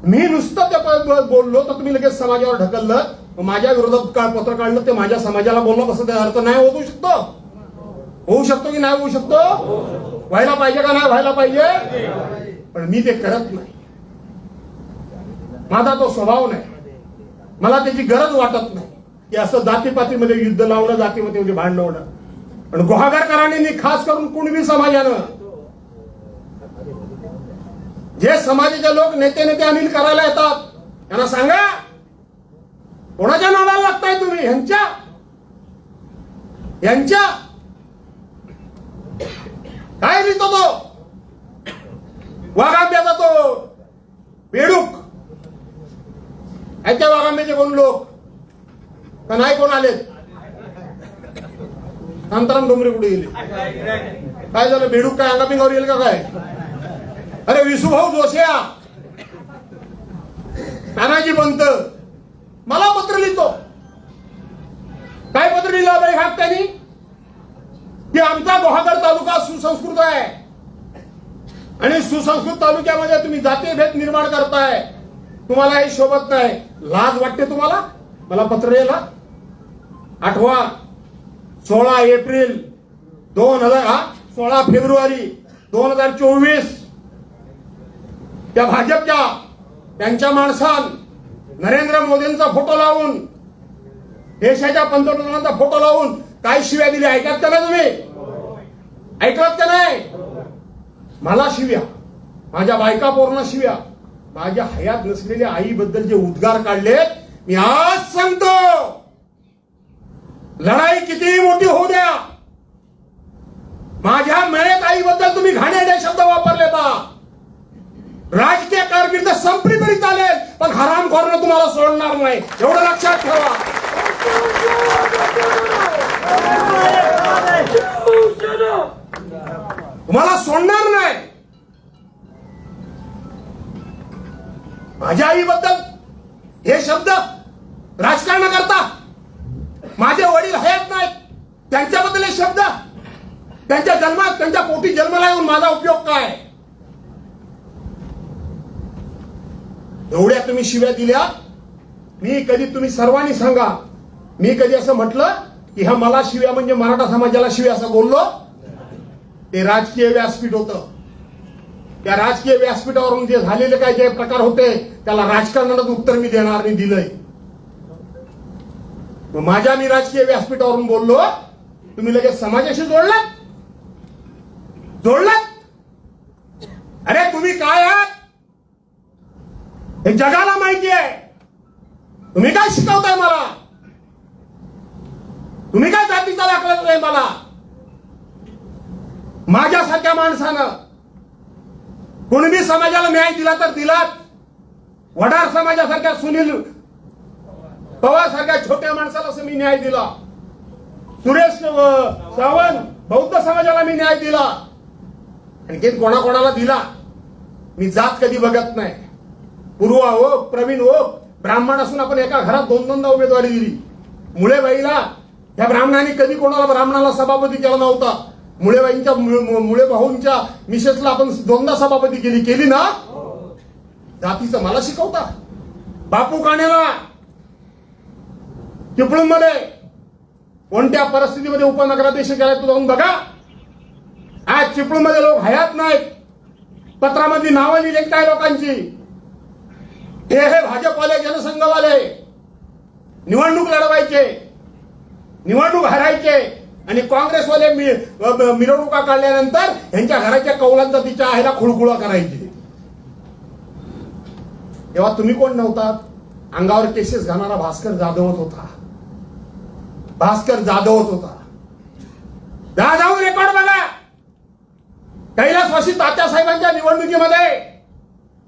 मी नुसतं त्या बोललो तर तुम्ही लगेच समाजावर ढकललं. माझ्या विरोधात काय पत्र काढलं ते माझ्या समाजाला बोललं, कसं त्याचा अर्थ नाही होऊ शकतो? होऊ शकतो की नाही होऊ शकतो? व्हायला पाहिजे का नाही व्हायला पाहिजे? पण मी ते करत नाही. माझा तो स्वभाव नाही, मला त्याची गरज वाटत नाही की असं जातीपातीमध्ये युद्ध लावणं, जातीमध्ये भांडण होणं. पण गुहागरकरांनी खास करून कुणबी समाजानं, जे समाजाचे लोक नेते अनिल करायला येतात, त्यांना सांगा कोणाच्या नावाला लागताय तुम्ही? यांच्या काय लिहितो तो वाघांब्याचा तो बेडूक? ह्याच्या वाघांब्याचे कोण लोक का नाही कोण आलेत? शांताराम डोंगरे कुठे गेले? काय झालं? बेडूक काय अंगापिंगावर येईल का काय? अरे विसुभाऊ जोशिया, तानाजी पंत मला पत्र लिहितो. काय पत्र लिहिलं बाई हात त्यांनी? की आमचा गुहागर तालुका सुसंस्कृत आहे आणि सुसंस्कृत तालुक्यामध्ये तुम्ही जातीभेद निर्माण करताय, तुम्हाला हे शोभत नाही. लाज वाटते तुम्हाला? मला पत्र लिहिला. आठवा 16 एप्रिल 16 फेब्रुवारी 2024 त्या भाजपच्या त्यांच्या माणसान नरेंद्र मोदींचा फोटो लावून, देशाच्या पंतप्रधानांचा फोटो लावून काय शिव्या दिल्या ऐकत का नाही तुम्ही? ऐकत का नाही? मला शिव्या, माझ्या बायका पोरांना शिव्या, माझ्या हयात नसलेल्या आईबद्दल जे उद्गार काढलेत, मी आज सांगतो, लढाई कितीही मोठी होऊ द्या, माझ्या मयत आईबद्दल तुम्ही घाणेरडे शब्द वापरले का? राजकीय कारकीर्द संपली तरी चालेल, पण हरामखोरांना तुम्हाला सोडणार नाही, एवढं लक्षात ठेवा. तुम्हाला सोडणार नाही. माझ्या आईबद्दल हे शब्द राजकारण करता, माझे वडील हयात नाहीत, त्यांच्याबद्दल हे शब्द, त्यांच्या जन्मात, त्यांच्या पोटी जन्माला येऊन माझा उपयोग काय? एवढ्या तुम्ही शिव्या दिल्या. मी कधी, तुम्ही सर्वांनी सांगा, मी कधी असं म्हटलं की हा मला शिव्या म्हणजे मराठा समाजाला शिव्या असं बोललो? ते राजकीय व्यासपीठ होतं. त्या राजकीय व्यासपीठावरून जे झालेले काय जे प्रकार होते त्याला राजकारणात उत्तर मी देणार नाही, दिलंय. माझ्या मी राजकीय व्यासपीठावरून बोललो, तुम्ही लगेच समाजाशी जोडलात. अरे तुम्ही काय आहात हे जगाला माहिती आहे. तुम्ही काय शिकवताय मला? तुम्ही काय जातीचा दाखला नाही मला? माझ्यासारख्या माणसानं कुणबी समाजाला न्याय दिला तर दिलात. वडार समाजासारख्या सुनील पवार सारख्या छोट्या माणसाला असं मी न्याय दिला. सुरेश सावंत बौद्ध समाजाला मी न्याय दिला. आणखी कोणाकोणाला दिला? मी जात कधी बघत नाही. पूर्वा हो, प्रवीण हो, ब्राह्मण असून आपण एका घरात दोन उमेदवारी दिली. मुळेबाईला या ब्राह्मणांनी कधी कोणाला ब्राह्मणाला सभापती केला नव्हता. मुळे भाऊंच्या मिसेसला आपण 2दा सभापती केली ना. जातीचं मला शिकवता. बापू काणेला चिपळूणमध्ये कोणत्या परिस्थितीमध्ये उपनगराध्यक्ष केला तू जाऊन बघा. आज चिपळूणमध्ये लोक हयात नाहीत. पत्रामध्ये नावं लिहिली काय लोकांची. हे भाजपवाले जनसंघवाले निवडणूक लढवायचे, निवडणूक हरायचे आणि काँग्रेसवाले मिरवणुका काढल्यानंतर यांच्या घराच्या कौलांचा तिच्या आईला खुळखुळा करायचे. तेव्हा तुम्ही कोण नव्हतात? अंगावर केसेस घालणारा भास्कर जाधवच होता. जाऊन रेकॉर्ड बघा. कैलासवासी तात्यासाहेबांच्या निवडणुकीमध्ये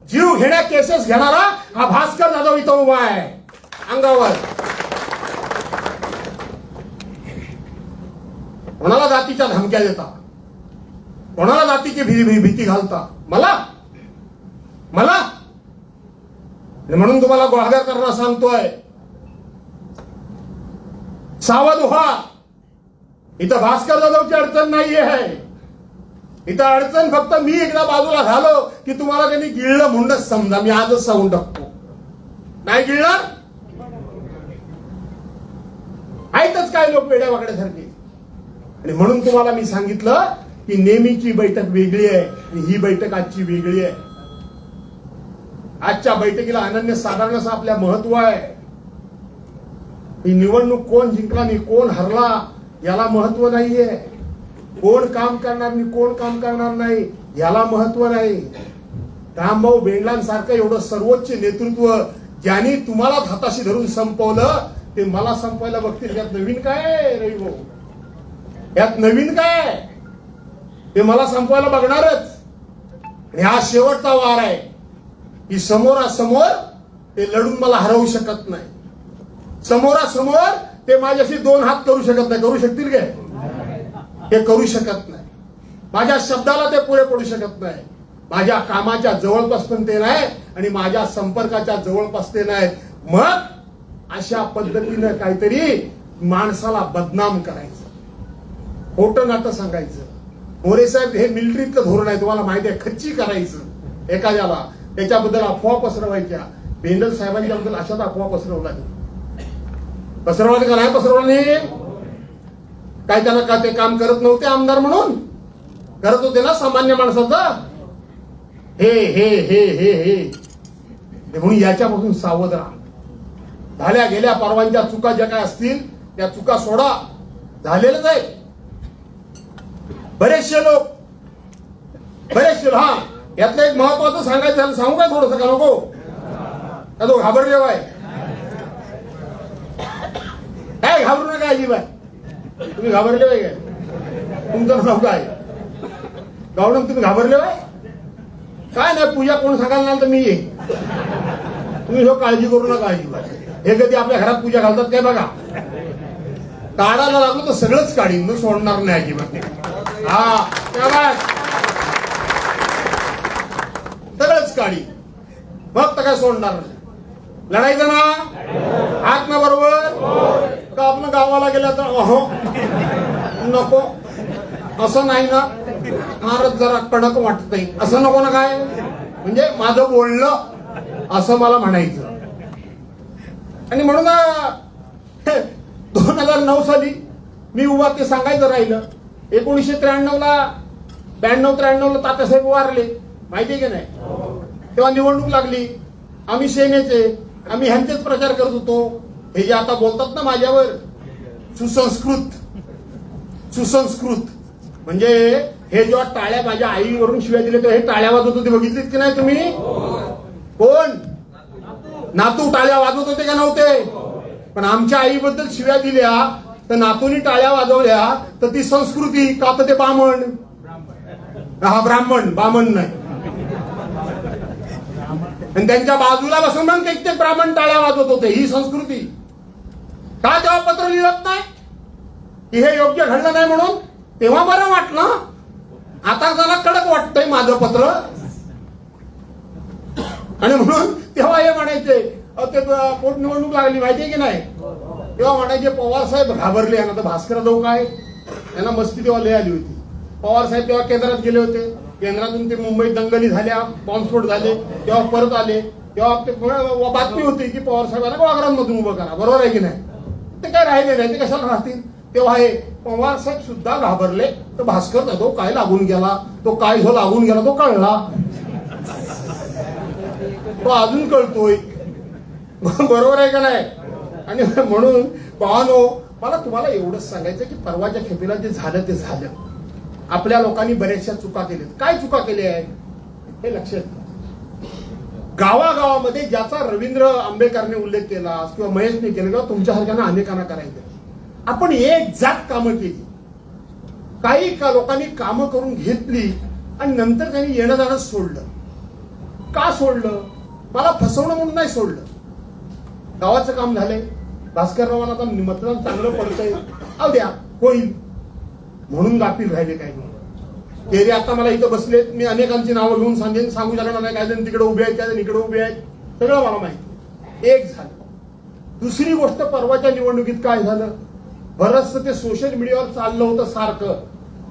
जीव घेण्या केसेस घेणारा हा भास्कर जाधव इथं उभा आहे अंगावर. कोणाला जातीच्या धमक्या देता, कोणाला जातीची भीती घालता? मला म्हणून तुम्हाला ग्वादर करणार सांगतोय, सावध व्हा. इथं भास्कर जाधवची अडचण नाहीये आहे. इथं अडचण फक्त मी एकदा बाजूला झालो की तुम्हाला त्यांनी गिळलं म्हणूनच समजा. मी आजच सांगून टाकतो, नाही गिळणार. आहेतच काय लोक वेड्या वाकड्यासारखे. आणि म्हणून तुम्हाला मी सांगितलं की नेहमीची बैठक वेगळी आहे आणि ही बैठक आजची वेगळी आहे. आजच्या बैठकीला अनन्यसाधारण असं आपल्या महत्व आहे. ही निवडणूक कोण जिंकला आणि कोण हरला याला महत्व नाहीये. कोण काम करणार आणि कोण काम करणार नाही याला महत्व नाही. रामभाऊ बेंडलांसारखं एवढं सर्वोच्च नेतृत्व ज्यांनी तुम्हाला हाताशी धरून संपवलं ते मला संपवायला बघतील. यात नवीन काय रवी भाऊ? यात नवीन काय? ते मला संपवायला बघणारच. आणि हा शेवटचा वार आहे की समोरासमोर ते लढून मला हरवू शकत नाही. समोरासमोर ते माझ्याशी 2 हात करू शकत नाही. करू शकतील काय? ते करू शकत नाही. माझ्या शब्दाला ते पुरे पडू शकत नाही. माझ्या कामाच्या जवळपास पण ते नाही आणि माझ्या संपर्काच्या जवळपास ते नाहीत. मग अशा पद्धतीनं काहीतरी माणसाला बदनाम करायचं, खोटं नाटं सांगायचं. मोरे साहेब हे मिलिटरीतलं धोरण आहे, तुम्हाला माहिती आहे. खच्ची करायचं एखाद्याला, त्याच्याबद्दल अफवा पसरवायच्या. बेंडल साहेबांच्याबद्दल अशाच अफवा पसरवला का नाही पसरवला नाही? काय त्यांना का ते काम करत नव्हते आमदार म्हणून? करत होते ना सामान्य माणसाचं. हे हे हे हे हे म्हणून याच्यापासून सावध राहा. झाल्या गेल्या परवांच्या चुका ज्या काय असतील त्या चुका सोडा. झालेलंच आहे. बरेचसे लोक हा यातलं एक महत्वाचं सांगायचं झालं, सांगू काय थोडंसं का नको? का तो घाबरले बाय? काय घाबरू नका अजिबात. तुम्ही घाबरले बाय काय? तुमचं नाव काय गावडम? तुम्ही घाबरले बाय? काय नाही, पूजा कोण सांगायला नाही तर मी ये. तुम्ही जो काळजी करू नका अजिबात. हे कधी आपल्या घरात पूजा घालतात काय बघा. काढायला लागलो तर सगळंच काढीन, मी सोडणार नाही अजिबात. हा सगळंच काढी, फक्त काय सोडणार नाही. लढायचं ना हात ना बरोबर का आपण गावाला गेल्या तर अहो नको असं नाही ना, फारच जरा कडक वाटत नाही असं नको ना. काय म्हणजे माझं बोलणं असं मला म्हणायचं. आणि म्हणून 2009 साली मी उभा ते सांगायचं राहिलं. 1993 ला 92-93 ला तात्यासाहेब वारले. माहितीये की नाही? तेव्हा निवडणूक लागली, आम्ही सेनेचे, आम्ही ह्यांचेच प्रचार करत होतो. हे जे आता बोलतात ना माझ्यावर, सुसंस्कृत म्हणजे हे जेव्हा टाळ्या माझ्या आईवरून शिव्या दिले तेव्हा हे टाळ्या वाजवत होते, बघितलीत की नाही तुम्ही? कोण? नातू टाळ्या वाजवत होते का नव्हते? पण आमच्या आईबद्दल शिव्या दिल्या तर नातूनी टाळ्या वाजवल्या तर ती संस्कृती का? तर ते बामण, हा बामण नाही. आणि त्यांच्या बाजूला बसून मग ते ब्राह्मण टाळ्या वाजवत होते, ही संस्कृती. का तेव्हा पत्र लिहित नाही की हे योग्य घडलं नाही म्हणून? तेव्हा बरं वाटलं. आता जरा कडक वाटतंय माझं पत्र. आणि म्हणून तेव्हा हे म्हणायचे, ते पोटनिवडणूक लागली माहितीये की नाही, तेव्हा म्हणायचे पवार साहेब घाबरले. यांना तर भास्कर जाऊ काय, यांना मस्ती तेव्हा लय आली होती. पवार साहेब तेव्हा केंद्रात गेले होते, केंद्रातून ते मुंबईत दंगली झाल्या, बॉम्बस्फोट झाले, तेव्हा परत आले. तेव्हा ते बातमी होती की पवार साहेबांना वाघरांमधून उभं करा. बरोबर आहे की नाही? ते काय राहिले नाही, ते कशाला राहतील? तेव्हा हे पवार साहेब सुद्धा घाबरले. तर भास्कर जाधव काय लागून गेला, तो काय जो लागून गेला तो कळला, तो अजून कळतोय. बरोबर आहे का नाही? आणि म्हणून भावानो, मला तुम्हाला एवढंच सांगायचं की परवाच्या खेपेला जे झालं ते झालं. आपल्या लोकांनी बऱ्याचशा चुका केल्यात. काय चुका केल्या आहेत हे लक्षात घ्या. गावागावामध्ये ज्याचा रवींद्र आंबेकरने उल्लेख केला किंवा महेशने केला किंवा तुमच्यासारख्यांना अनेकांना करायचं, आपण एक जात कामं केली. काही लोकांनी कामं करून घेतली आणि नंतर त्यांनी येणं जाणं सोडलं. का सोडलं? मला फसवणं म्हणून नाही सोडलं. गावाचं काम झालंय, भास्कररावांना आता मतदान चांगलं पडतंय, अहो द्या होईल म्हणून गाफील राहिले. काही ते आता मला इथं बसलेत, मी अनेकांची नावं घेऊन सांगू शकणार नाही. काही जण तिकडे उभे आहेत, काही जण इकडे उभे आहेत, सगळं मला माहिती. एक झालं. दुसरी गोष्ट, परवाच्या निवडणुकीत काय झालं, बरंचसं ते सोशल मीडियावर चाललं होतं सारखं,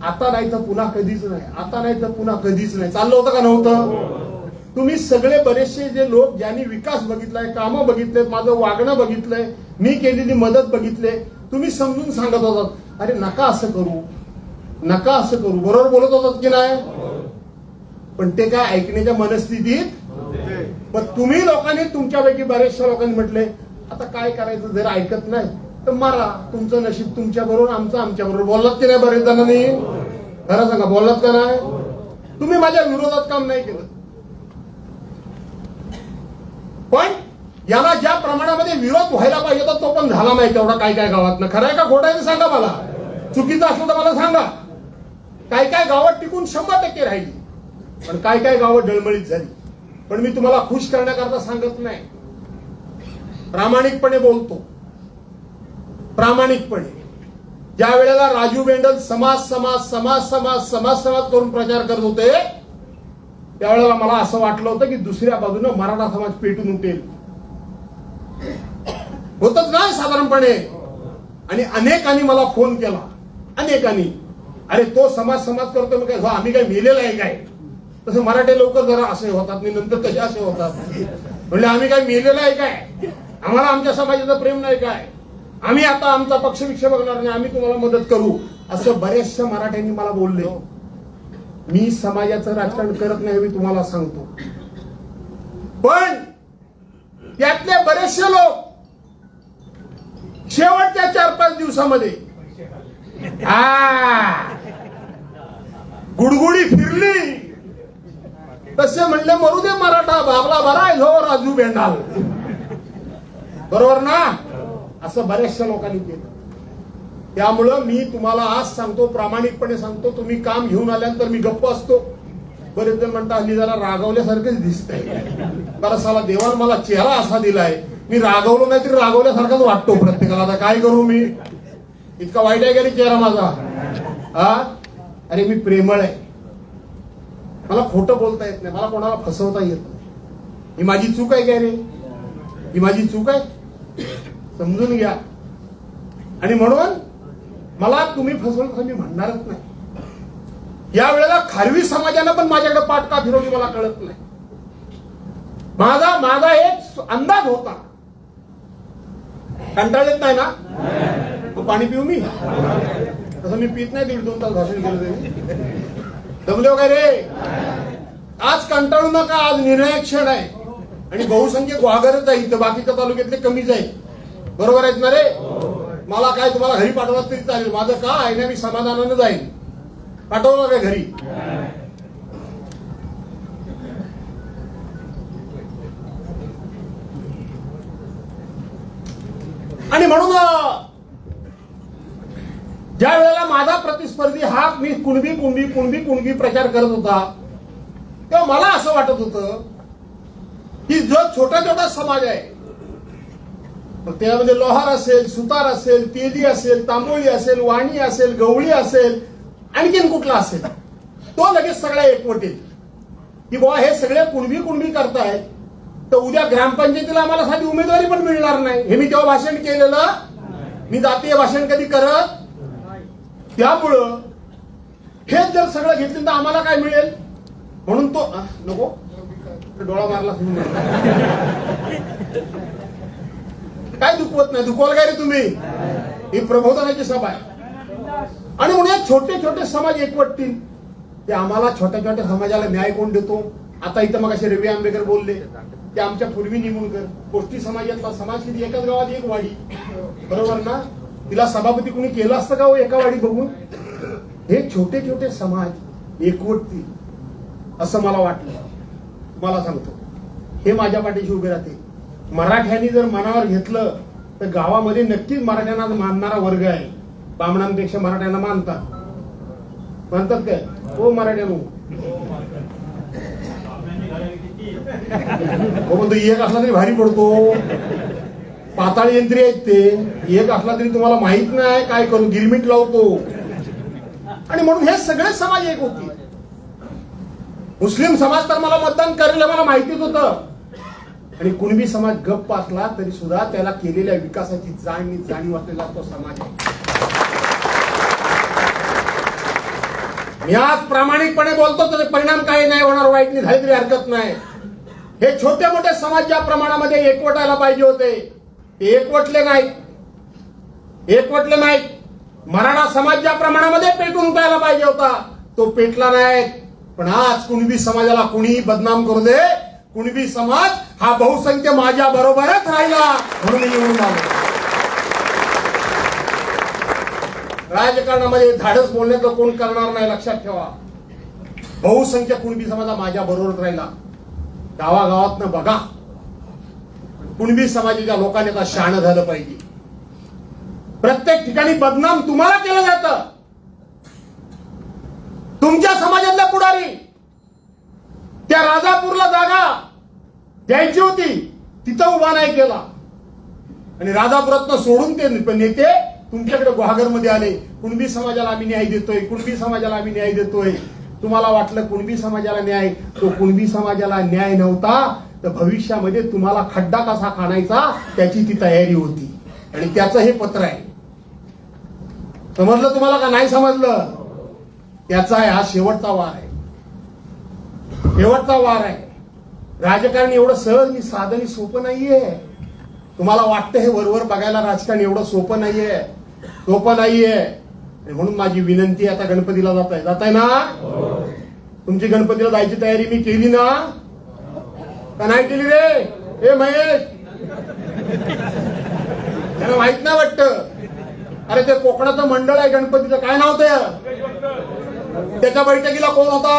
आता नाही तर पुन्हा कधीच नाही, आता नाही तर पुन्हा कधीच नाही. चाललं होतं का नव्हतं? तुम्ही सगळे बरेचसे जे लोक ज्यांनी विकास बघितलाय, कामं बघितलेत, माझं वागणं बघितलंय, मी केलेली मदत बघितले, तुम्ही समजून सांगत होतात, अरे नका असं करू, नका असं करू. बरोबर बोलत होतात की नाही? पण ते काय ऐकण्याच्या मनस्थितीत? पण तुम्ही लोकांनी, तुमच्यापैकी बरेचशा लोकांनी म्हटले, आता काय करायचं, जर ऐकत नाही तर मारा, तुमचं नशीब तुमच्या बरोबर, आमचं आमच्या बरोबर. बोललात की नाही बरेच जणांनी? खरं सांगा, बोललात का नाही? तुम्ही माझ्या विरोधात काम नाही केलं. पण याला ज्या प्रमाणामध्ये विरोध व्हायला पाहिजे होता तो पण झाला नाही तेवढा काय काय गावात. खरं आहे का खोटं आहे सांगा मला. चुकीचं असलं तर मला सांगा. काय काय गावात टिकून 100% राहिली, पण काय काय गावं डळमळीत झाली. पण मी तुम्हाला खुश करण्याकरता सांगत नाही, प्रामाणिकपणे बोलतो. प्रामाणिकपणे ज्या वेळेला राजू बेंडल समाज समाज समाज समाज समाज समाज करून प्रचार करत होते, त्यावेळेला मला असं वाटलं होतं की दुसऱ्या बाजूनं मराठा समाज पेटून उठेल. होतच नाही साधारणपणे. आणि अनेकांनी मला फोन केला, अनेकांनी, अरे तो समाज समाज करतो मग काय आम्ही काय मेलेला आहे काय? तसं मराठे लवकर जरा असे होतात, मी नंतर तसे असे होतात. म्हणजे आम्ही काय मेलेलं आहे काय? आम्हाला आमच्या समाजाचं प्रेम नाही काय? आम्ही आता आमचा पक्षविक्ष बघणार नाही, आम्ही तुम्हाला मदत करू, असं बऱ्याचशा मराठ्यांनी मला बोलले. मी समाजाचं राजकारण करत नाही, मी तुम्हाला सांगतो. पण त्यातले बरेचसे लोक शेवटच्या 4-5 दिवसामध्ये गुडगुडी फिरली तसे म्हणले, मरू दे मराठा, बाबला भराय झो राजू बेंडाल. बरोबर ना? असं बऱ्याचशा लोकांनी केलं. त्यामुळं मी तुम्हाला आज सांगतो, प्रामाणिकपणे सांगतो, तुम्ही काम घेऊन आल्यानंतर मी गप्प असतो. बरेच जण म्हणतात हल्ली जरा रागवल्यासारखंच दिसतंय, बरं साला देवान मला चेहरा असा दिलाय, मी रागवलो नाही तरी रागवल्यासारखाच वाटतो प्रत्येकाला. आता काय करू मी? इतका वाईट आहे का रे चेहरा माझा? अरे मी प्रेमळ आहे, मला खोटं बोलता येत नाही, मला कोणाला फसवता येत नाही. ही माझी चूक आहे काय रे? ही माझी चूक आहे, समजून घ्या. आणि म्हणून मला तुम्ही फसवलं मी म्हणणारच नाही. या वेळेला खारवी समाजानं पण माझ्याकडे पाठ का फिरवली मला कळत नाही. माझा एक अंदाज होता. कंटाळत नाही ना? पाणी पिऊ मी? तसं मी पित नाही, 1.5-2 तास भाषण केलं तरी. दमले काय रे? आज कंटाळू नका, आज निर्णायक क्षण आहे आणि बहुसंख्य ग्वागरच आहे इथं, बाकीच्या तालुक्यातले कमीच आहे. बरोबर आहेत ना रे? मला काय तुम्हाला घरी पाठवलं तरी चालेल, माझं का आहे ना, मी समाधानानं जाईल. पाठवलं काय घरी? आणि म्हणून ज्या वेळेला माझा प्रतिस्पर्धी हा मी कुणबी कुणबी कुणबी कुणबी प्रचार करत होता, तेव्हा मला असं वाटत होतं की जो छोटा छोटा समाज आहे, त्यामध्ये लोहार असेल, सुतार असेल, तेली असेल, तांबोळी असेल, वाणी असेल, गवळी असेल, आणखीन कुठला असेल, तो लगेच सगळ्या एकवटेल की बुवा हे सगळे कुणबी कुणबी करतायत, तर उद्या ग्रामपंचायतीला आम्हाला साधी उमेदवारी पण मिळणार नाही. हे मी तेव्हा भाषण केलेलं, मी जातीय भाषण कधी करत. त्यामुळं हेच जर सगळं घेतलं तर आम्हाला काय मिळेल, म्हणून तो नको डोळा मारला काय दुखवत नाही, दुखवाल काय रे तुम्ही? ही प्रबोधनाची सभा आहे. आणि म्हणून छोटे छोटे समाज एकवटतील, ते आम्हाला छोट्या छोट्या समाजाला न्याय कोण देतो? आता इथं मग असे रवी आंबेकर बोलले, ते आमच्या पूर्वी निमूनकर गोष्टी समाजातला समाज किती, एकाच गावात एक वाडी, बरोबर ना? तिला सभापती कुणी केलं असतं का हो एका वाडी बघून? हे छोटे छोटे समाज एकवटतील असं मला वाटलं. तुम्हाला सांगतो, हे माझ्या पाठीशी उभे राहते. मराठ्यांनी जर मनावर घेतलं तर गावामध्ये नक्कीच मराठ्यांना मानणारा वर्ग आहे. बामणांपेक्षा मराठ्यांना मानतात. म्हणतात काय हो मराठ्यानो? हो म्हणतो, एक असला तरी भारी पडतो. पाताळ यंत्री आहेत ते, एक असला तरी तुम्हाला माहित नाही काय करू, गिरमिट लावतो. आणि म्हणून हे सगळे समाज एक होते. मुस्लिम समाज तर मला मतदान करेल मला माहितीच होतं, आणि कुणबी समाज गप्प असला तरी सुद्धा त्याला केलेल्या विकासाची जाणीव असलेला तो समाज आहे. मी आज प्रामाणिकपणे बोलतो, त्याचे परिणाम काही नाही होणार, वाईट नाही झाली तरी हरकत नाही. हे छोटे मोठे समाज ज्या प्रमाणामध्ये एकवटायला पाहिजे होते ते एकवटले नाहीत. मराठा समाज ज्या प्रमाणामध्ये पेटून उठायला पाहिजे होता तो पेटला नाही. पण आज कुणबी समाजाला कुणीही बदनाम करू दे, कुणबी समाज हा बहुसंख्य माझ्या बरोबरच राहिला म्हणून मी निवडून आलो. राजकारणामध्ये धाडस बोलण्याचं कोण करणार नाही, लक्षात ठेवा. बहुसंख्य कुणबी समाज माझ्या बरोबर राहिला. गावागावातनं बघा, कुणबी समाजाच्या लोकांनी आता शहाणं झालं पाहिजे. प्रत्येक ठिकाणी बदनाम तुम्हाला केलं जातं. तुमच्या समाजातल्या पुढारी त्या राजापूरला जागा द्यायची होती, तिथं उभा नाही केला, आणि राजापुरातनं सोडून ते नेते तुमच्याकडे गुहागरमध्ये आले. कुणबी समाजाला आम्ही न्याय देतोय, कुणबी समाजाला आम्ही न्याय देतोय. तुम्हाला वाटलं कुणबी समाजाला न्याय, तो कुणबी समाजाला न्याय नव्हता, तर भविष्यामध्ये तुम्हाला खड्डा कसा खाणायचा त्याची ती तयारी होती. आणि त्याचं हे पत्र आहे. समजलं तुम्हाला का नाही समजलं? त्याचा आहे हा शेवटचा वार आहे. शेवटचा वार आहे. राजकारण एवढं सहज मी साधं आणि सोपं नाहीये. तुम्हाला वाटतं हे वरवर बघायला राजकारण एवढं सोपं नाहीये. म्हणून माझी विनंती आता गणपतीला जाताय ना? तुमची गणपतीला जायची तयारी मी केली ना का नाही केली रे? हे महेश, त्यांना माहित नाही वाटतं. अरे ते कोकणाचं मंडळ आहे गणपतीचं, काय नाव ते? त्याच्या बैठकीला कोण होता?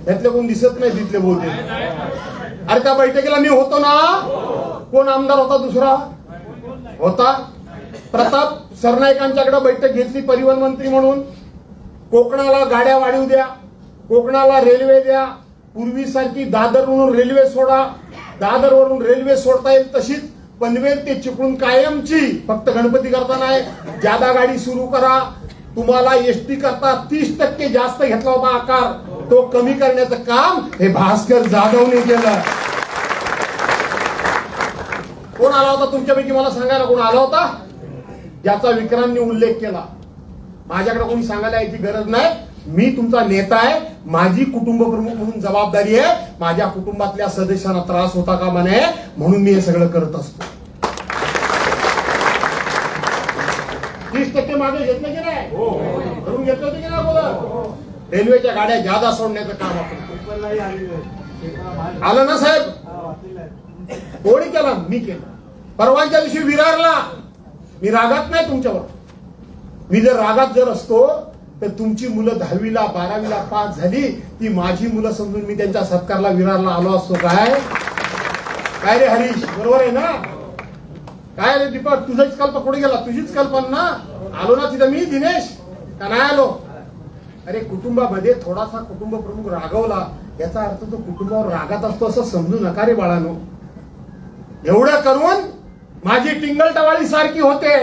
त्यातले कोण दिसत नाही तिथले बहुतेक. अरे त्या बैठकीला मी होतो ना. कोण आमदार होता? दुसरा होता प्रताप सरनाईकांच्याकडे बैठक घेतली परिवहन मंत्री म्हणून. कोकणाला गाड्या वाढवू द्या, कोकणाला रेल्वे द्या, पूर्वीसारखी दादरवरून रेल्वे सोडा, दादरवरून रेल्वे सोडता येईल तशीच पनवेल ते चिपळूण कायमची, फक्त गणपती करता नाही, जादा गाडी सुरू करा. तुम्हाला एसटी करता 30% जास्त घेतला होता आकार, तो कमी करण्याचं काम हे भास्कर जाधवने केलं. कोण आला होता तुमच्यापैकी मला सांगायला? कोण आला होता? ज्याचा विक्रांतने उल्लेख केला. माझ्याकडे कोणी सांगायला यायची गरज नाही. मी तुमचा नेता आहे, माझी कुटुंब प्रमुख म्हणून जबाबदारी आहे. माझ्या कुटुंबातल्या सदस्यांना त्रास होता का म्हणे, म्हणून मी हे सगळं करत असतो. 30% मागे घेतलं की नाही? करून घेतलं होतं की नाही? बोला रेल्वेच्या गाड्या जादा सोडण्याचं काम आपण केलं. पेपरलाही आलेलं आहे. पेपरला माहिती- आलं ना साहेब? हा, वाचलेलं आहे. कोणी केला? मी केलं. परवाच्या दिवशी विरारला मी रागात नाही तुमच्यावर. मी जर रागात जर असतो तर तुमची मुलं 10वीला 12वीला पास झाली ती माझी मुलं समजून मी त्यांच्या सत्कारला विरारला आलो असतो. काय रे हरीश, बरोबर आहे ना? काय रे दीपक, तुझीच कल्पना कुठे गेला? तुझीच कल्पना ना. आलो ना तिथं मी दिनेश, का नाही आलो? अरे कुटुंबामध्ये थोडासा कुटुंब प्रमुख रागवला याचा अर्थ तो कुटुंबावर रागात असतो असं समजू नका रे बाळानो. एवढं करून माझी टिंगलटवाळी सारखी होते.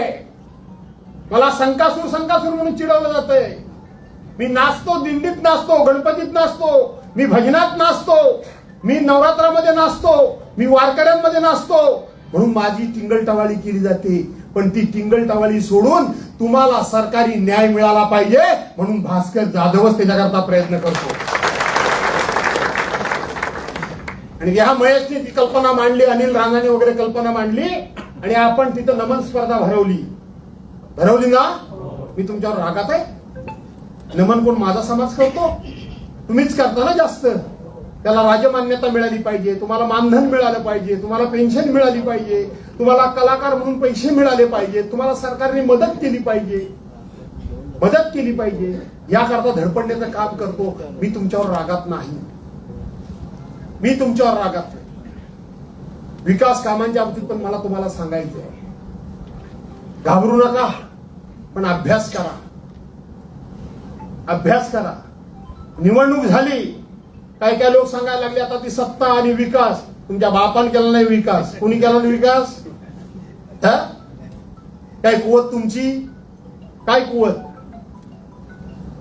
मला संकासूर म्हणून चिडवलं जातंय. मी नाचतो, दिंडीत नाचतो, गणपतीत नाचतो, मी भजनात नाचतो, मी नवरात्रामध्ये नाचतो, मी वारकऱ्यांमध्ये नाचतो, म्हणून माझी टिंगलटवाळी केली जाते. पण ती टिंगलटवाळी सोडून तुम्हाला सरकारी न्याय मिळाला पाहिजे म्हणून भास्कर जाधवच त्याच्याकरता प्रयत्न करतो. आणि या महेशने ती कल्पना मांडली, अनिल रांगाने वगैरे कल्पना मांडली आणि आपण तिथं नमन स्पर्धा भरवली ना. मी तुमच्यावर रागात आहे? नमन कोण माझा समाज करतो? तुम्हीच करता ना जास्त. त्याला राजमान्यता मिळाली पाहिजे, तुम्हाला मानधन मिळालं पाहिजे, तुम्हाला पेन्शन मिळाली पाहिजे, तुम्हाला कलाकार म्हणून पैसे मिळाले पाहिजे, तुम्हाला सरकारने मदत केली पाहिजे. याकरता धडपडण्याचं काम करतो. मी तुमच्यावर रागात नाही. विकास कामांच्या बाबतीत पण मला तुम्हाला सांगायचं आहे, घाबरू नका, पण अभ्यास करा. निवडणूक झाली, काय लोक सांगायला लागले आता ती सत्ता आणि विकास. तुमच्या बापान केला नाही विकास. कोणी केला नाही विकास? काय कुवत तुमची? काय कुवत?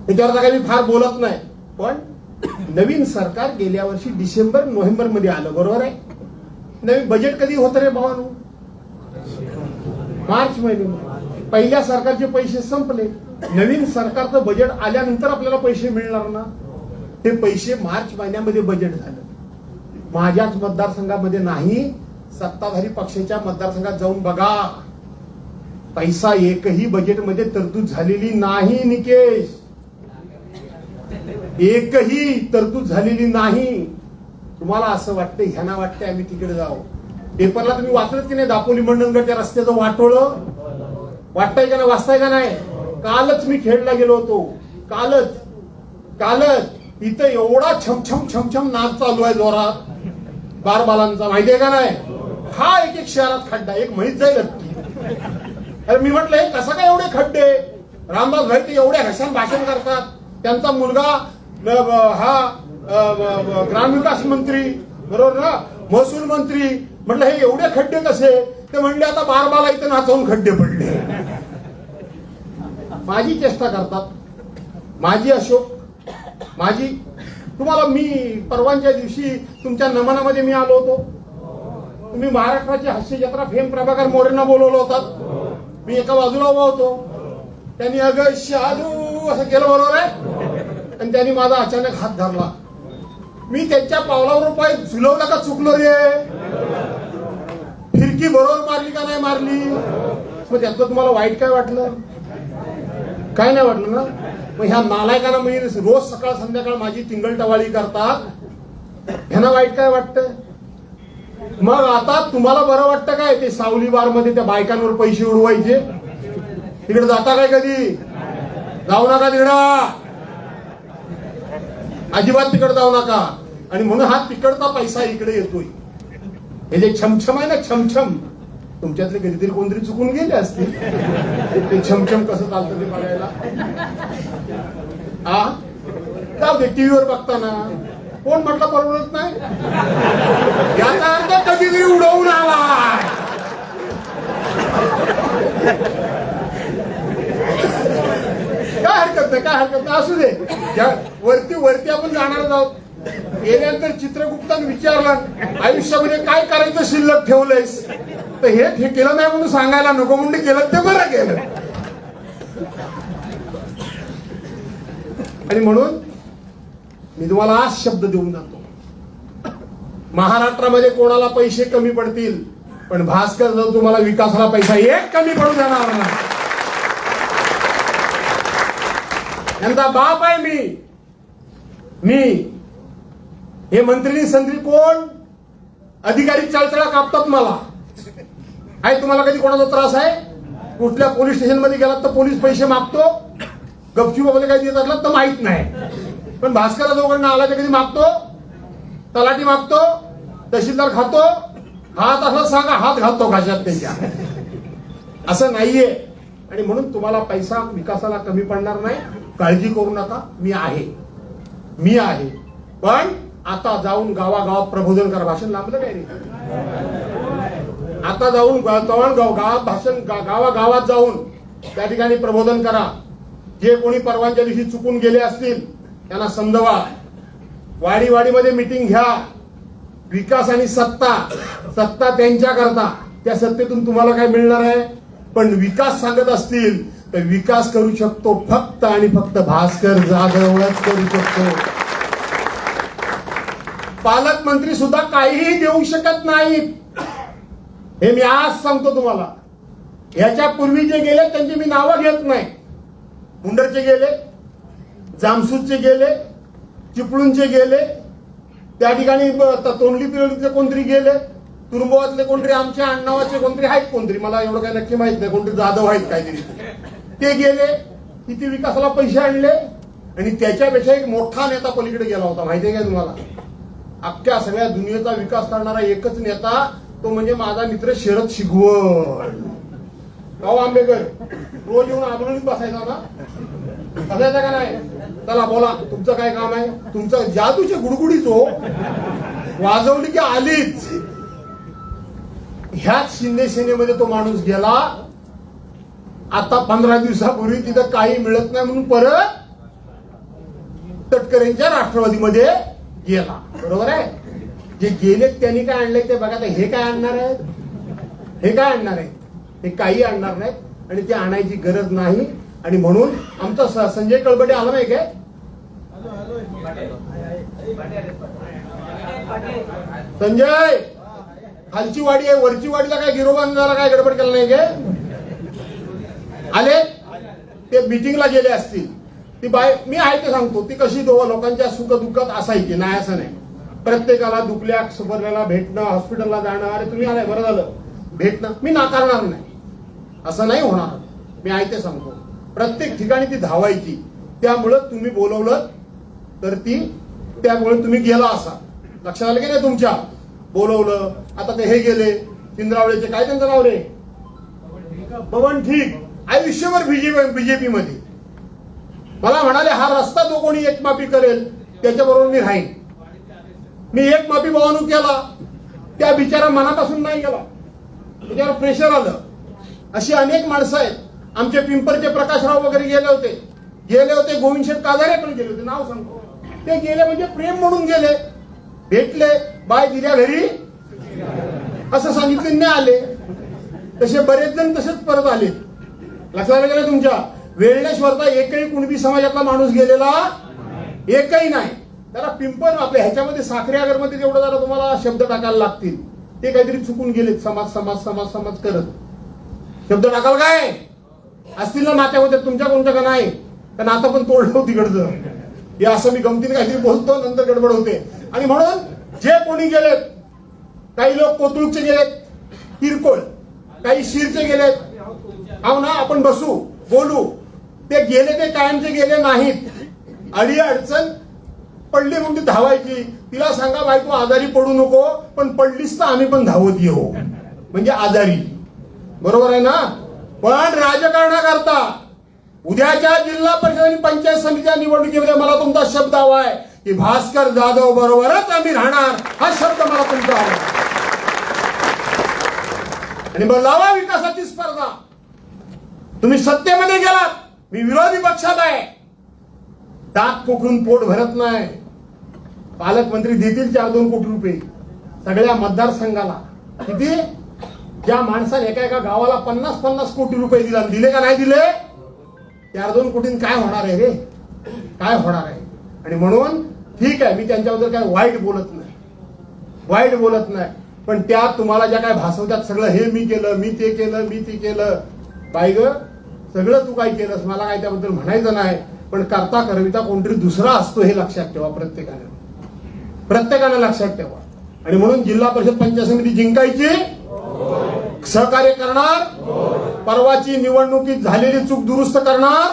त्याच्यावर काही मी फार बोलत नाही. पण नवीन सरकार गेल्या वर्षी डिसेंबर नोव्हेंबर मध्ये आलं, बरोबर आहे? नवीन बजेट कधी होतं रे भावानो? मार्च महिन्यात. पहिल्या सरकारचे पैसे संपले. नवीन सरकारचं बजेट आल्यानंतर आपल्याला पैसे मिळणार ना. ते पैसे मार्च महिन्यामध्ये बजेट झालं. माझ्याच मतदारसंघामध्ये नाही, सत्ताधारी पक्षाच्या मतदारसंघात जाऊन बघा, पैसा एकही बजेटमध्ये तरतूद झालेली नाही. निकेश, एकही तरतूद झालेली नाही. तुम्हाला असं वाटतं, ह्यांना वाटतंय आम्ही तिकडे जाऊ. पेपरला तुम्ही वाचलत की नाही? दापोली मंडणगडच्या रस्त्याचं वाटोळं वाटतंय का नाही? वाचताय का नाही? कालच मी खेडला गेलो होतो. कालच इथं एवढा छमछम नाच चालू आहे जोरात बारबालांचा, माहितीये का नाही? हा एक शहरात खड्डा, एक माहीत जाईल. अरे मी म्हटलं हे कसं काय एवढे खड्डे? रामदास भाई ते एवढे हसन भाषण करतात. त्यांचा मुलगा हा ग्रामविकास मंत्री, बरोबर ना, महसूल मंत्री. म्हटलं हे एवढे खड्डे कसे? ते म्हणले आता बारबाला इथं नाचवून खड्डे पडले. माझी चेष्टा करतात. तुम्हाला मी परवांच्या दिवशी तुमच्या नमनामध्ये मी आलो होतो. तुम्ही महाराष्ट्राचे हास्य जत्रा फेम प्रभाकर मोरेंना बोलवलं होतात. मी एका बाजूला उभा होतो. त्यांनी अगं शालू असं केलं, बरोबर आहे? आणि त्यांनी माझा अचानक हात धरला. मी त्यांच्या पावलावर पाय झुलवला का चुकलो रे? फिरकी बरोबर मारली का नाही मारली? मग त्यातलं तुम्हाला वाईट काय वाटलं? काय नाही वाटलं ना? मग ह्या नालायकांना मी रोज सकाळ संध्याकाळ माझी टिंगलटवाळी करतात, ह्यांना वाईट काय वाटतं? मग आता तुम्हाला बरं वाटतं काय ते सावली बार मध्ये त्या बायकांवर पैसे उडवायचे? तिकडे जाता काय कधी? जाऊ नका तिकडं, अजिबात तिकडे जाऊ नका. आणि म्हणून हा तिकडचा पैसा इकडे येतोय. हे जे छमछम आहे ना, छमछम, तुमच्यातले कधीतरी कोणतरी चुकून गेले असतील ते छमछम कसं चालतं ते बघायला. जाऊ दे, टीव्हीवर बघताना कोण म्हटलं परवडत नाही, याचा अर्थ कधीतरी उडवून आला. काय हरकत नाही, असू दे. वरती आपण जाणार आहोत. गेल्यानंतर चित्रगुप्ताने विचारलं आयुष्यामध्ये काय करायचं शिल्लक ठेवलंयस, तर हे केलं नाही म्हणून सांगायला नको, म्हणजे केलं ते बरं केलं. आणि म्हणून मी तुम्हाला आज शब्द देऊन जातो, महाराष्ट्रामध्ये कोणाला पैसे कमी पडतील, पण भास्कर जर तुम्हाला विकासाला पैसा एक कमी पडू देणार नाही. यांचा बाप आहे मी, मी हे मंत्री संत्री कोण अधिकारी चालचळा कापतात मला. आहे तुम्हाला कधी कोणाचा त्रास आहे? कुठल्या पोलीस स्टेशन मध्ये गेलात तर पोलीस पैसे मागतो, गपचूप वगैरे काही देत असला तर माहित नाही. पण भास्करा दोघांना आला तर कधी मागतो, तलाठी मागतो, तहसीलदार खातो, हात असं सांगा हात घालतो घाशात त्यांच्या. असं नाहीये. आणि म्हणून तुम्हाला पैसा विकासाला कमी पडणार नाही, काळजी करू नका. मी आहे. पण आता जाऊन गावागावात प्रबोधन करा. भाषण लांबलं काय रे? आता जाऊन गावात भाषण गावागावात जाऊन त्या ठिकाणी प्रबोधन करा. जे कोणी परवानच्या दिवशी चुकून गेले असतील त्यांना समजवा. वाडीमध्ये मिटिंग घ्या. विकास आणि सत्ता त्यांच्या करता. त्या सत्तेतून तुम्हाला काय मिळणार आहे? पण विकास सांगत असतील तर विकास करू शकतो फक्त आणि फक्त भास्कर जाधवच करू शकतो. पालकमंत्री सुद्धा काहीही देऊ शकत नाहीत. हे मी आज सांगतो तुम्हाला. ह्याच्या पूर्वी जे गेले त्यांची मी नावं घेत नाही. मुंडरचे गेले, जामसूदचे गेले, चिपळूणचे गेले, त्या ठिकाणी तोंडली पिळीचे कोणतरी गेले, तुरुंबातले कोणतरी आमच्या अण्णावाचे कोणतरी आहेत, कोणतरी मला एवढं काही नक्की माहित नाही, कोणतरी जाधव आहेत काहीतरी, ते गेले. किती विकासाला पैसे आणले. आणि त्याच्यापेक्षा एक मोठा नेता पलीकडे गेला होता. माहितीये का तुम्हाला? अख्ख्या सगळ्या दुनियेचा विकास करणारा एकच नेता, तो म्हणजे माझा मित्र शरद शिगवण. गाव आंबेकर रोज येऊन आंदोलनात बसायचा ना, बसायचा का नाही? चला बोला, तुमचं काय काम आहे? तुमचं जादूचे गुडगुडीचो वाजवली की आलीच. ह्याच शिंदे सेनेमध्ये तो माणूस गेला. आता 15 दिवसापूर्वी तिथं काही मिळत नाही म्हणून परत तटकरेंच्या राष्ट्रवादीमध्ये गेला. बरोबर आहे? जे गेले त्यांनी काय आणलंय ते बघा. हे काय आणणार आहेत? हे काही आणणार नाहीत आणि ते आणायची गरज नाही. आणि म्हणून आमचा संजय कळबटे आला नाही काय? संजय, खालची वाडी आहे, वरची वाडीला काय गिरोबांना काय गडबड केला नाही काय? आले ते मीटिंगला गेले असतील. ती बाय मी आहे ते सांगतो, ती कशी लोकांच्या सुखदुःखात असायची. नाही असं नाही. प्रत्येकाला दुखल्या सुपरल्याला भेटणं, हॉस्पिटलला जाणं. अरे तुम्ही आलाय बरं झालं भेटणं, मी नाकारणार नाही. असं नाही होणार. मी आहे ते सांगतो. प्रत्येक ठिकाणी ती धावायची. त्यामुळं तुम्ही बोलवलं तर त्यामुळे तुम्ही गेला असा. लक्षात आलं की नाही तुमच्या? बोलवलं. आता ते हे गेले चिंद्रावळेचे, काय त्यांचं नाव रे? बबन ठीक. आयुष्यभर बीजेपी मध्ये. मला म्हणाले हा रस्ता जो कोणी एकमापी करेल त्याच्याबरोबर मी राहीन. मी एकमापी भावानू केला. त्या बिचारा मनापासून नाही गेला, त्याच्यावर प्रेशर आलं. अशी अनेक माणसं आहेत. आमचे पिंपरचे प्रकाशराव वगैरे गेले होते. गोविंद शेठ काजारे पण गेले होते. नाव सांगतो. ते गेले म्हणजे प्रेम म्हणून गेले. भेटले, बाय दिल्या घरी असं सांगितले, नाही आले. तसे बरेच जण तसेच परत आले. लक्षात गेलं तुमच्या? वेळणेश्वरचा एकही कुणबी समाजातला माणूस गेलेला एकही नाही. जरा पिंपळ आपल्या ह्याच्यामध्ये साखरे अगरमध्ये तेवढं जरा तुम्हाला शब्द टाकायला लागतील. ते काहीतरी चुकून गेलेत. समाज करत शब्द टाकाल काय असतील ना नात्यामध्ये तुमच्या कोणत्या का नाही? कारण आता पण तोडलं तिकडचं. हे असं मी गमतीने काहीतरी बोलतो, नंतर गडबड होते. आणि म्हणून जे कोणी गेलेत, काही लोक कोतुळचे गेलेत किरकोळ, काही शिरचे गेलेत. हो ना, आपण बसू बोलू. ते गेले ते कायमचे गेले नाहीत. अडी अडचण पडली म्हणून ती धावायची. तिला सांगा बाई तू आजारी पडू नको, पण पडलीस तर आम्ही पण धावत येऊ. म्हणजे आजारी. बरोबर आहे ना? पण राजकारणाकरता उद्याच्या जिल्हा परिषद आणि पंचायत समितीच्या निवडणुकीमध्ये मला तुमचा शब्द हवा आहे की भास्कर जाधव बरोबरच आम्ही राहणार. हा शब्द मला तुमचा हवा. आणि मग लावा विकासाची स्पर्धा. तुम्ही सत्तेमध्ये गेलात, मी विरोधी पक्षात आहे. दात पोखरून पोट भरत नाही. पालकमंत्री देतील 4-2 कोटी रुपये सगळ्या मतदारसंघाला. किती? ज्या माणसाने एका गावाला 50-50 कोटी रुपये दिले का नाही दिले? 4-2 कोटींनी काय होणार आहे रे? काय होणार आहे? आणि म्हणून ठीक आहे, मी त्यांच्याबद्दल काय वाईट बोलत नाही. पण त्या तुम्हाला ज्या काय भासवतात सगळं, हे मी केलं, मी ते केलं. बाई ग, सगळं तू काय केलंस, मला काय त्याबद्दल म्हणायचं नाही. पण करता करविता कोणतरी दुसरा असतो हे लक्षात ठेवा. प्रत्येकानं लक्षात ठेवा. आणि म्हणून जिल्हा परिषद पंचायत समिती जिंकायची, सहकार्य करणार, परवाची निवडणुकीत झालेली चूक दुरुस्त करणार.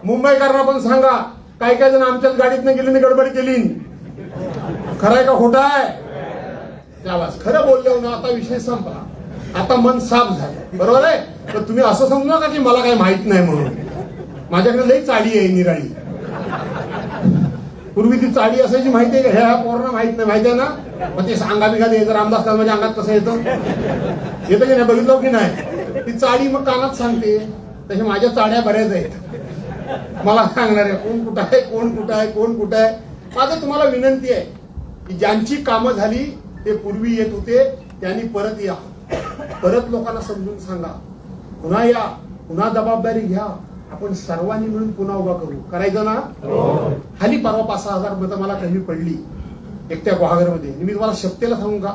मुंबईकरांना पण सांगा, काही काही जण आमच्याच गाडीतनं गेली आणि गडबड केली. खरं आहे का खोटं आहे? त्यालाच खरं बोलले ना. आता विषय संपला, आता मन साफ झालं. बरोबर आहे. तर तुम्ही असं समजू नका की मला काही माहित नाही म्हणून. माझ्याकडे लई चाडी आहे निराळी. पूर्वी ती चाडी असायची माहिती आहे का? ह्या पोरांना माहित नाही. माहिती आहे ना? मग ते सांगा बिगा द्यायचं. रामदास माझ्या अंगात कसं येतं की नाही, बघितलं की नाही? ती चाडी मग कानात सांगते. तसे माझ्या चाड्या बऱ्याच आहेत. मला सांगणार आहे कोण कुठं आहे, कोण कुठं आहे, कोण कुठं आहे. माझं तुम्हाला विनंती आहे की ज्यांची कामं झाली ते पूर्वी येत होते त्यांनी परत या. परत लोकांना समजून सांगा. पुन्हा या, पुन्हा जबाबदारी घ्या. आपण सर्वांनी मिळून पुन्हा उभा करू. करायचं ना? खाली परवा 5,000 मतं मला कमी पडली एकट्या गुहागरमध्ये. मी तुम्हाला शक्तीला सांगू का,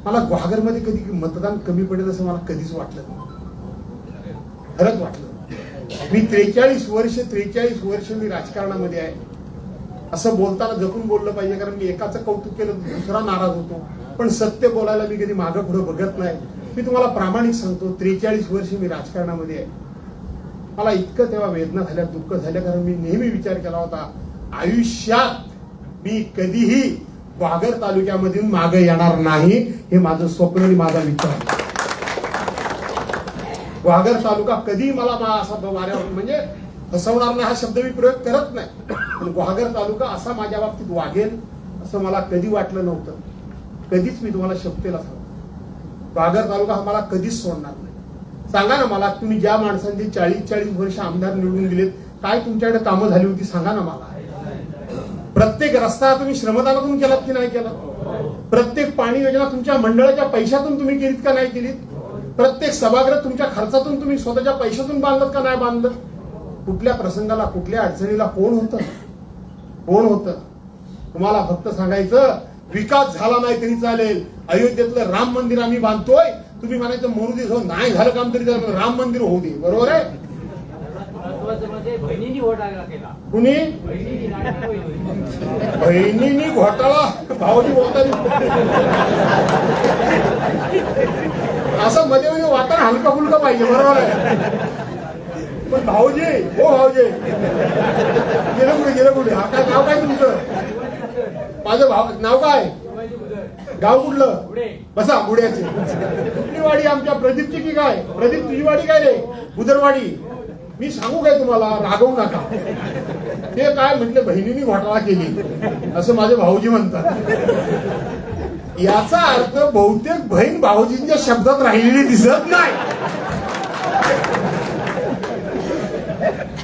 मला गुहागरमध्ये कधी मतदान कमी पडेल असं मला कधीच वाटलं नाही. खरंच वाटलं. मी 43 वर्ष मी राजकारणामध्ये आहे. असं बोलताना जपून बोललं पाहिजे, कारण मी एकाचं कौतुक केलं दुसरा नाराज होतो. पण सत्य बोलायला मी कधी मागं पुढे बघत नाही. मी तुम्हाला प्रामाणिक सांगतो, 43 वर्ष मी राजकारणामध्ये आहे. मला इतकं तेव्हा वेदना झाल्या, दुःख झालं, कारण मी नेहमी विचार केला होता आयुष्यात मी कधीही गुहागर तालुक्यामधून मागे येणार नाही. हे माझं स्वप्न आणि माझा विचार. गुहागर तालुका कधी मला असा वाऱ्यावर म्हणजे फसवणार नाही हा शब्द मी प्रयोग करत नाही. पण गुहागर तालुका असा माझ्या बाबतीत वागेल असं मला कधी वाटलं नव्हतं. कधीच मी तुम्हाला शब्देला सांगतो, गुहागर तालुका हा मला कधीच सोडणार नाही. सांगा ना मला, तुम्ही ज्या माणसांनी 40 वर्ष आमदार निवडून दिलेत, काय तुमच्याकडे कामं झाली होती सांगा ना मला. प्रत्येक रस्ता तुम्ही श्रमदानातून केलात की नाही केला? प्रत्येक पाणी योजना तुमच्या मंडळाच्या पैशातून तुम्ही केलीत का नाही केलीत? प्रत्येक सभागृह तुमच्या खर्चातून तुम्ही स्वतःच्या पैशातून बांधलं का नाही बांधलं? कुठल्या प्रसंगाला, कुठल्या अडचणीला कोण होतं? तुम्हाला फक्त सांगायचं, विकास झाला नाही तरी चालेल, अयोध्येतलं राम मंदिर आम्ही बांधतोय. तुम्ही म्हणायचं मरू दे, नाही झालं काम तरी राम मंदिर होऊ दे. बरोबर आहे? कुणी बहिणींनी घोटाळा, भाऊजी बोलतात असं मध्ये मध्ये वातावरण हलका फुलका पाहिजे. बरोबर आहे? पण भाऊजी, हो भाऊजी गेलं कुठे? हा काय नाव काय तुमचं? माझं नाव काय? गाव कुठलं? बसा बुड्याचे. कुठली वाडी? आमच्या प्रदीपची की काय? प्रदीप तुझी वाडी काय रे? बुदरवाडी. मी सांगू काय तुम्हाला, रागवू नका. ते काय म्हटलं, बहिणींनी घोटाळा केली असं माझे भाऊजी म्हणतात. याचा अर्थ बहुतेक बहीण भाऊजींच्या शब्दात राहिलेली दिसत नाही.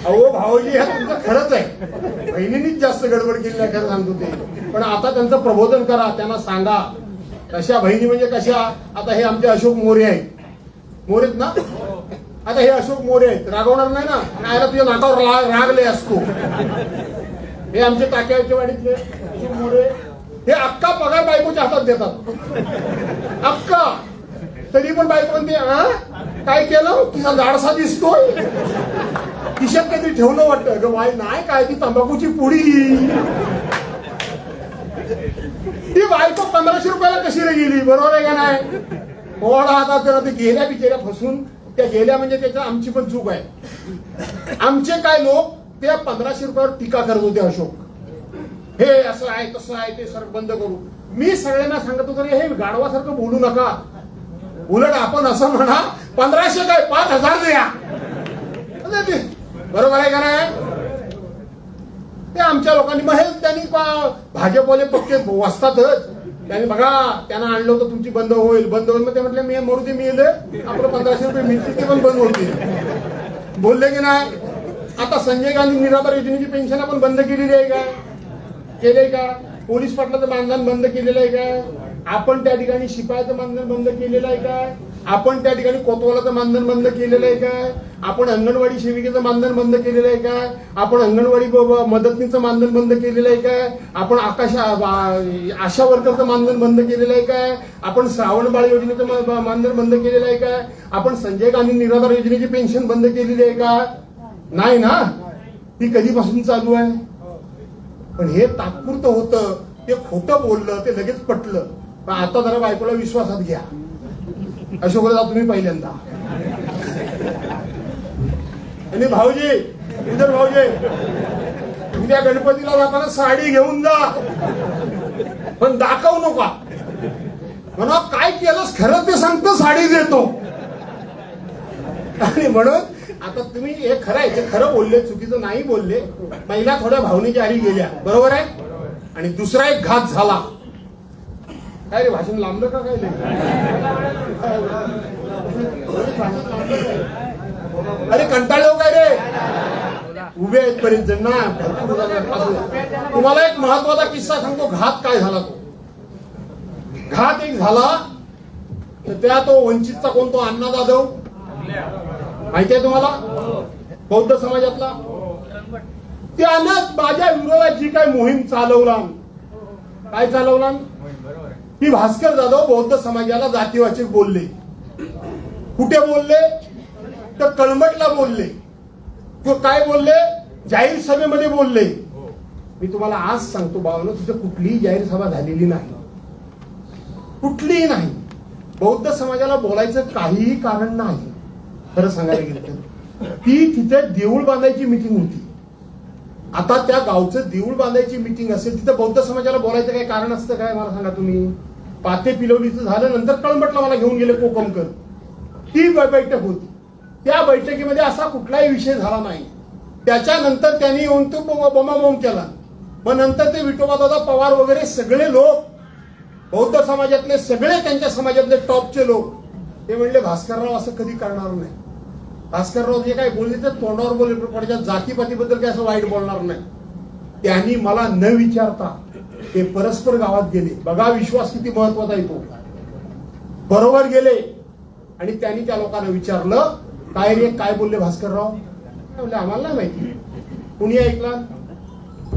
अहो भाऊजी, हे तुमचं खरंच आहे, बहिणींनीच जास्त गडबड केली नाही खरं सांगतो ते. पण आता त्यांचं प्रबोधन करा, त्यांना सांगा कशा बहिणी म्हणजे कशा. आता हे आमचे अशोक मोरे आहेत. मोरेत ना? आता हे अशोक मोरे आहेत, रागवणार नाही ना? आणि तुझ्या नाकावर रागले असतो. हे आमचे टाक्यावरच्या वाडीतले अशोक मोरे, हे अक्का पगार बायकोच्या हातात देतात. अक्का. तरी पण बायको म्हणते, काय केलं तिचा गाडसा दिसतोय, खिशात काहीतरी ठेवणं वाटतं ग बाई. नाही काय, ती तंबाखूची पुडी. ती बायको 1500 रुपयाला कशी रे गेली? बरोबर आहे का नाही? कोणा हातात ते गेल्या बिचाऱ्या फसून. त्या गेल्या म्हणजे त्याच्या आमची पण चूक आहे. आमचे काय लोक त्या 1500 रुपयावर टीका करत होते. अशोक हे असं आहे तसं आहे, ते सर बंद करू. मी सगळ्यांना सांगत होतो, हे गाढवासारखं बोलू नका. उलट आपण असं म्हणा, 1500 काय 5000 द्या. बरोबर आहे का नाही? ते आमच्या लोकांनी मग हे त्यांनी भाजपवाले पक्के वाचतातच. त्यांनी बघा, त्यांना आणलं होतं तुमची बंद होईल. मग ते म्हटले मी मरू दे, मी आपलं 1500 रुपये मिळतील, ते पण बंद होतील. बोलले की नाही? आता संजय गांधी निराधार योजनेची पेन्शन आपण बंद केलेली आहे का? केले का? पोलीस पाटलाचं मानधन बंद केलेलं आहे काय? आपण त्या ठिकाणी शिपायाचं मानधन बंद केलेलं आहे काय? आपण त्या ठिकाणी कोतवालाचं मानधन बंद केलेलं आहे काय? आपण अंगणवाडी सेविकेचं मानधन बंद केलेलं आहे काय? आपण अंगणवाडी मदतनीचं मानधन बंद केलेलं आहे काय? आपण आशा वर्करचं मानधन बंद केलेलं आहे काय? आपण श्रावणबाळ योजनेचं मानधन बंद केलेलं आहे काय? आपण संजय गांधी निराधार योजनेची पेन्शन बंद केलेली आहे का? नाही ना? ती कधीपासून चालू आहे. पण हे तात्पुरतं होतं, ते खोटं बोललं, ते लगेच पटलं. पण आता जरा बायकोला विश्वासात घ्या. अशोक दादा तुम्ही पहिल्यांदा. आणि भाऊजी, इधर भाऊजी, उद्या गणपतीला जाताना साडी घेऊन जा, पण दाखवू नका. म्हणा काय केलंस खरं ते सांगतो, साडी देतो. आणि म्हणून आता तुम्ही हे खरं आहे, ते खरं बोलले, चुकीचं नाही बोलले. महिला थोड्या भावनेच्या आधी गेल्या, बरोबर आहे. आणि दुसरा एक घात झाला. काय रे भाषण लांबलं का काय? अरे कंटाळलो काय रे? उभे आहेत बरेच जण ना. तुम्हाला एक महत्वाचा किस्सा सांगतो. घात काय झाला तो. घात एक झाला तर त्या तो वंचितचा कोण, तो अण्णा जाधव माहिती आहे तुम्हाला, बौद्ध समाजातला. त्यानं माझ्या विरोधात जी काय मोहीम चालवला, काय चालवला की भास्कर जाधव बौद्ध समाजाला जातीवाचक बोलले. कुठे बोलले तर कळमटला बोलले. तो काय बोलले, जाहीर सभेमध्ये बोलले. मी तुम्हाला आज सांगतो बाबांनो, तिथे कुठलीही जाहीर सभा झालेली नाही, कुठलीही नाही. बौद्ध समाजाला बोलायचं काहीही कारण नाही. खरं सांगायला गेलं तर ती तिथे देऊळ बांधायची मिटिंग होती. आता त्या गावचं देऊळ बांधायची मिटिंग असेल, तिथे बौद्ध समाजाला बोलायचं काही कारण असतं काय? मला सांगा तुम्ही. पाते पिलवलीचं झालं, नंतर कळंबटला मला घेऊन गेले कोकमकर. ती बैठक होती. त्या बैठकीमध्ये असा कुठलाही विषय झाला नाही. त्याच्यानंतर त्यांनी येऊन तो बोमाबोम केला. मग नंतर ते विठोबा दादा पवार वगैरे सगळे लोक, बौद्ध समाजातले सगळे, त्यांच्या समाजातले टॉपचे लोक, ते म्हणले भास्करराव असं कधी करणार नाही. भास्करराव जे काय बोलले ते तोंडावर बोलले, पण जातीपातीबद्दल काय असं वाईट बोलणार नाही. त्यांनी मला न विचारता ते परस्पर गावात गेले. बघा विश्वास किती महत्वाचा आहे तो. बरोबर गेले आणि त्यांनी त्या लोकांना विचारलं, काय रे काय बोलले भास्करराव? बोलले आम्हाला नाही माहिती. कुणी ऐकला?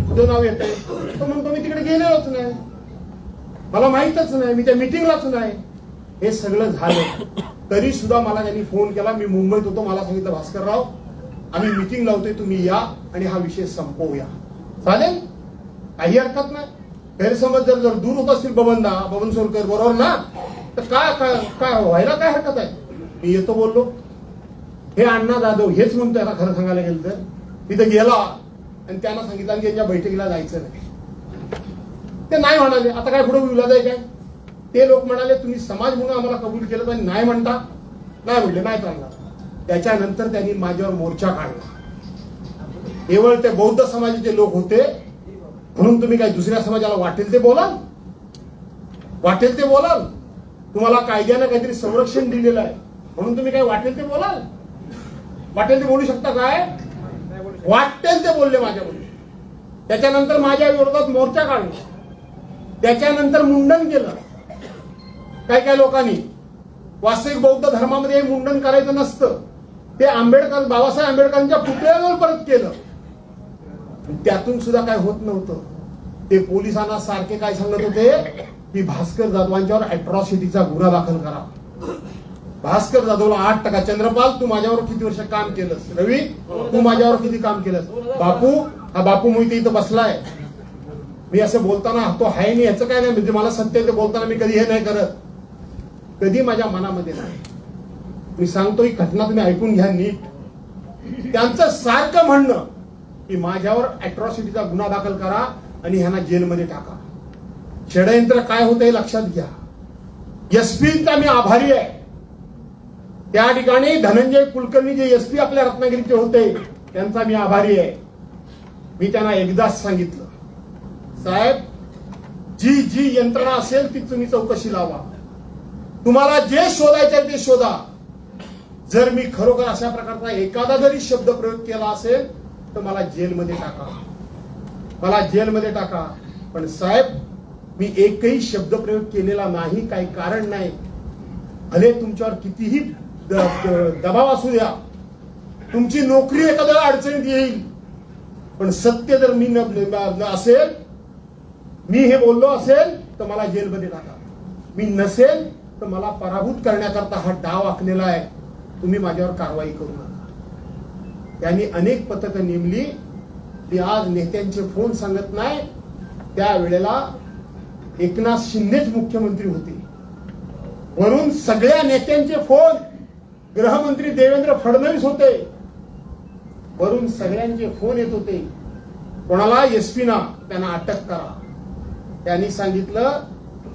तुझं नाव येत आहे. तो म्हणतो मी तिकडे गेलेलोच नाही, मला माहितच नाही, मी त्या मिटिंगलाच नाही. हे सगळं झालं तरी सुद्धा मला त्यांनी फोन केला. मी मुंबईत होतो. मला सांगितलं भास्करराव आम्ही मिटिंग लावतोय, तुम्ही या आणि हा विषय संपवूया. चालेल, काही हरकत नाही. गैरसमज जर दूर होत असतील बबन सोलकर बरोबर ना, तर काय व्हायला काय हरकत आहे. मी येतो बोललो. हे अण्णा जाधव हेच म्हणतोय. आता खरं सांगायला गेलं तर तिथे गेला आणि त्यांना सांगितलं की यांच्या बैठकीला जायचं नाही. ते नाही म्हणाले. आता काय पुढे विवाद आहे काय? ते लोक म्हणाले तुम्ही समाज म्हणून आम्हाला कबूल केलं आणि नाही म्हणता. नाही म्हणले, नाही चालणार. त्याच्यानंतर त्यांनी माझ्यावर मोर्चा काढला. केवळ ते बौद्ध समाजाचे लोक होते म्हणून तुम्ही काय दुसऱ्या समाजाला वाटेल ते बोलाल? वाटेल ते बोलाल? तुम्हाला कायद्यानं काहीतरी संरक्षण दिलेलं आहे म्हणून तुम्ही काय वाटेल ते बोलाल? वाटेल ते बोलू शकता काय? वाटेल ते बोलले माझ्यावर. त्याच्यानंतर माझ्या विरोधात मोर्चा काढला. त्याच्यानंतर मुंडन केलं काय काय लोकांनी. वास्तविक बौद्ध धर्मामध्ये मुंडन करायचं नसतं. ते आंबेडकर, बाबासाहेब आंबेडकरांच्या पुतळ्यावर परत केलं. त्यातून सुद्धा काय होत नव्हतं. ते पोलिसांना सारखे काय सांगत होते की भास्कर जाधवांच्यावर अॅट्रॉसिटीचा गुन्हा दाखल करा. भास्कर जाधवला 8%. चंद्रपाल तू माझ्यावर किती वर्ष काम केलंस? रवी तू माझ्यावर किती काम केलंस? बापू, हा बापू मोहिते इथं बसलाय. मी असं बोलताना तो हाय नाही याचं काय नाही, म्हणजे मला सत्य ते बोलताना मी कधी हे नाही करत, कधी माझ्या मनामध्ये नाही. मी सांगतो ही घटना तुम्ही ऐकून घ्या नीट. त्यांचं सारखं म्हणणं की माझ्यावर अॅट्रॉसिटीचा गुन्हा दाखल करा आणि ह्यांना जेलमध्ये टाका. षडयंत्र काय होतं हे लक्षात घ्या. एसपीचा मी आभारी आहे. त्या ठिकाणी धनंजय कुलकर्णी जे एसपी आपल्या रत्नागिरीचे होते त्यांचा मी आभारी आहे. मी त्यांना एकदाच सांगितलं, साहेब जी जी यंत्रणा असेल ती तुम्ही चौकशी लावा. तुम्हाला जे शोधायचं ते शोधा. जर मी खरोखर अशा प्रकारचा एखादा जरी शब्द प्रयोग केला असेल तर मला जेलमध्ये टाका, मला जेलमध्ये टाका. पण साहेब मी एकही शब्द प्रयोग केलेला नाही, काही कारण नाही. भले तुमच्यावर कितीही दबाव असू द्या, तुमची नोकरी एखाद्या अडचणीत येईल, पण सत्य जर मी असेल, मी हे बोललो असेल तर मला जेलमध्ये टाका. मी नसेल तर मला पराभूत करण्याकरता हा डाव आखलेला आहे. तुम्ही माझ्यावर कारवाई करू नका. त्यांनी अनेक पथकं नेमली मी आज नेत्यांचे फोन सांगत नाही. त्यावेळेला एकनाथ शिंदेच मुख्यमंत्री होते. वरून सगळ्या नेत्यांचे फोन, गृहमंत्री देवेंद्र फडणवीस होते, वरून सगळ्यांचे फोन येत होते. कोणाला? एसपीना त्यांना अटक करा. त्यांनी सांगितलं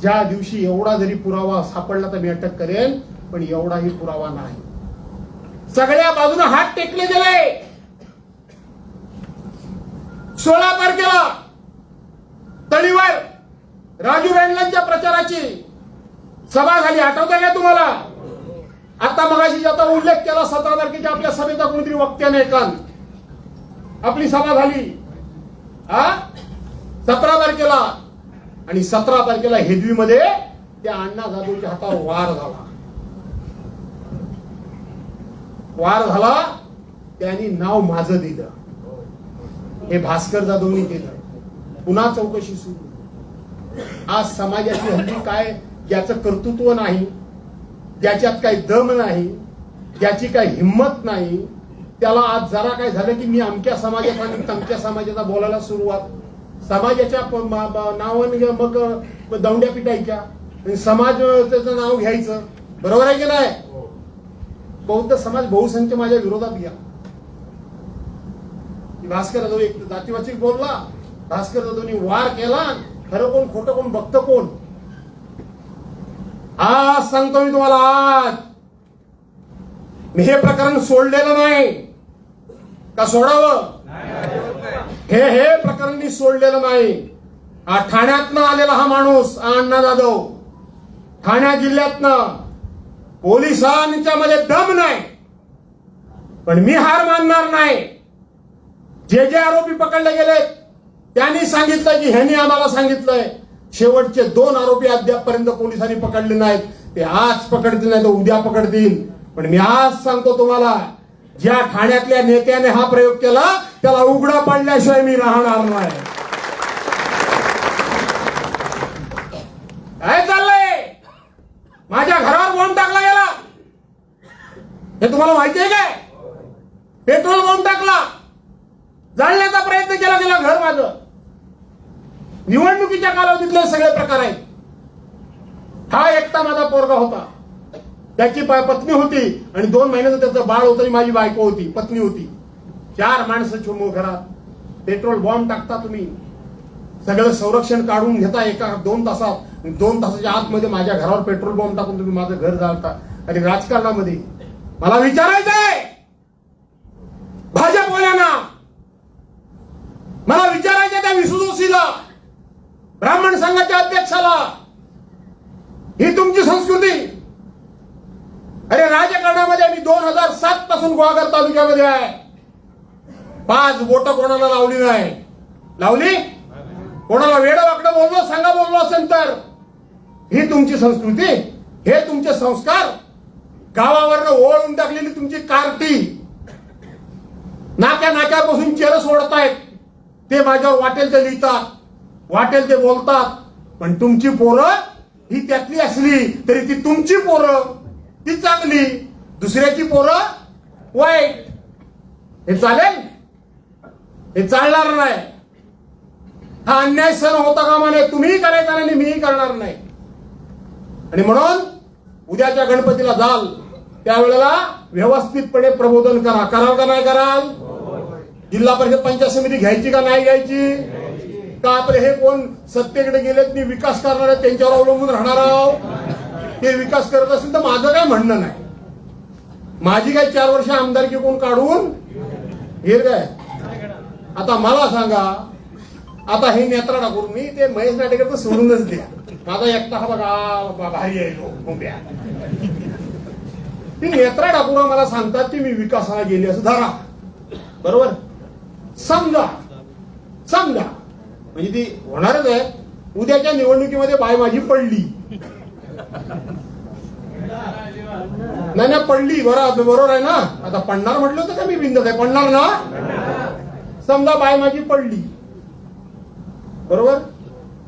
ज्या दिवशी एवढा जरी पुरावा सापडला तर मी अटक करेन, पण एवढाही पुरावा नाही. सगळ्या बाजूने हात टेकले गेले. 16 तारखेला तळीवर राजू रेंडलांच्या प्रचाराची सभा झाली, आठवतं का तुम्हाला? आता मगाशी ज्याचा उल्लेख केला 17 तारखेच्या आपल्या सभेचा कोणीतरी वक्त्याने काल आपली सभा झाली 17 तारखेला. आणि 17 तारखेला हेदवीमध्ये त्या अण्णा जाधवच्या हातावर वार झाला. त्यांनी नाव माझं दिलं. हे भास्कर जाधवनी केलं. पुन्हा चौकशी सुरू. आज समाजाची हल्ली काय, ज्याचं कर्तृत्व नाही, ज्याच्यात काही दम नाही, ज्याची काही हिंमत नाही, त्याला आज जरा काय झालं की मी अमक्या समाजाचा आणि तमक्या समाजाचा बोलायला सुरुवात. समाजाच्या नावाने मग दौंड्या पिटायच्या, समाजाचं नाव घ्यायचं. बरोबर आहे की नाही? बौद्ध समाज बहुसंख्य माझ्या विरोधात घ्या. भास्कर जाधव एक जातीवाचक बोलला, भास्कर जाधवनी वार केला. खरं कोण खोटं कोण बघतं कोण? आज सांगतो मी तुम्हाला, आज मी हे प्रकरण सोडलेलं नाही. का सोडावं? हे प्रकरण मी सोडलेलं नाही. ठाण्यातनं आलेला हा माणूस अण्णा जाधव, ठाणे जिल्ह्यातनं. पोलिसांच्या मध्ये दम नाही, पण मी हार मानणार नाही. जे आरोपी पकडले गेले त्यांनी सांगितलं की ह्यांनी आम्हाला सांगितलंय. शेवटचे 2 आरोपी अद्यापपर्यंत पोलिसांनी पकडले नाहीत. ते आज पकडतील नाही तर उद्या पकडतील. पण मी आज सांगतो तुम्हाला, ज्या ठाण्यातल्या नेत्याने हा प्रयोग केला त्याला उघडा पडल्याशिवाय मी राहणार नाही. काय चाललंय? माझ्या घरावर बॉम्ब टाकला गेला, हे तुम्हाला माहिती आहे काय? पेट्रोल बॉम्ब टाकला, जाळण्याचा प्रयत्न केला गेला घर माझं. निवडणुकीच्या कालावधीतले सगळे प्रकार आहेत. हा एकटा माझा पोरगा होता, त्याची पत्नी होती आणि 2 महिन्याचं त्याचं बाळ होतं. माझी बायको होती, पत्नी होती. 4 माणसं चुमू घरात. पेट्रोल बॉम्ब टाकता तुम्ही, सगळं संरक्षण काढून घेता 1-2 तासात. 2 तासाच्या आतमध्ये माझ्या घरावर पेट्रोल बॉम्ब टाकून तुम्ही माझं घर जाळता. आणि राजकारणामध्ये मला विचारायचंय भाजपवाल्यांना, मला विचारायचं त्या विसू जोशीला, ब्राह्मण संघाच्या अध्यक्षाला, ही तुमची संस्कृती? अरे राजकारणामध्ये मी 2007 पासून गुहागर तालुक्यामध्ये आहे. 5 बोटं कोणाला लावली नाही. लावली? कोणाला वेडं वाकडं बोललो सांगा, बोललो असेल तर. ही तुमची संस्कृती, हे तुमचे संस्कार, गावावरनं ओळून टाकलेली तुमची कार्टी, नाक्यापासून चेहरा सोडतायत. ते माझ्यावर वाटेल ते लिहितात, वाटेल ते बोलतात. पण तुमची पोरं ही त्यातली असली तरी ती तुमची पोरं, ती चांगली, दुसऱ्याची पोरं वाईट. हे चालेल? हे चालणार नाही. हा अन्याय सहन होता कामा नये. तुम्हीही करायचा नाही, मीही करणार नाही. आणि म्हणून उद्याच्या गणपतीला जाल त्यावेळेला व्यवस्थितपणे प्रबोधन करा. कराल का नाही कराल? जिल्हा परिषद पंचायत समिती घ्यायची का नाही घ्यायची? का आपले हे कोण सत्तेकडे गेलेत मी विकास करणार आहे त्यांच्यावर अवलंबून राहणार आहोत? ते विकास करत असेल तर माझं काय म्हणणं नाही. माझी काय 4 वर्ष आमदारकी कोण काढून घेईल काय? आता मला सांगा, आता हे नेत्रा ठाकूर, मी ते महेश नाटेकर सोडूनच द्या. माझा एकटा हा बघा भारी आहे उभ्या. ती नेत्रा ठाकूर मला सांगतात की मी विकासाला गेली असं धरा. बरोबर? समजा म्हणजे ती होणारच आहे. उद्याच्या निवडणुकीमध्ये बाय माझी पडली नाही पडली. बरोबर आहे ना? आता पडणार म्हटलं होतं का मी? बिंदत आहे, पडणार ना? समजा बाय माझी पडली, बरोबर?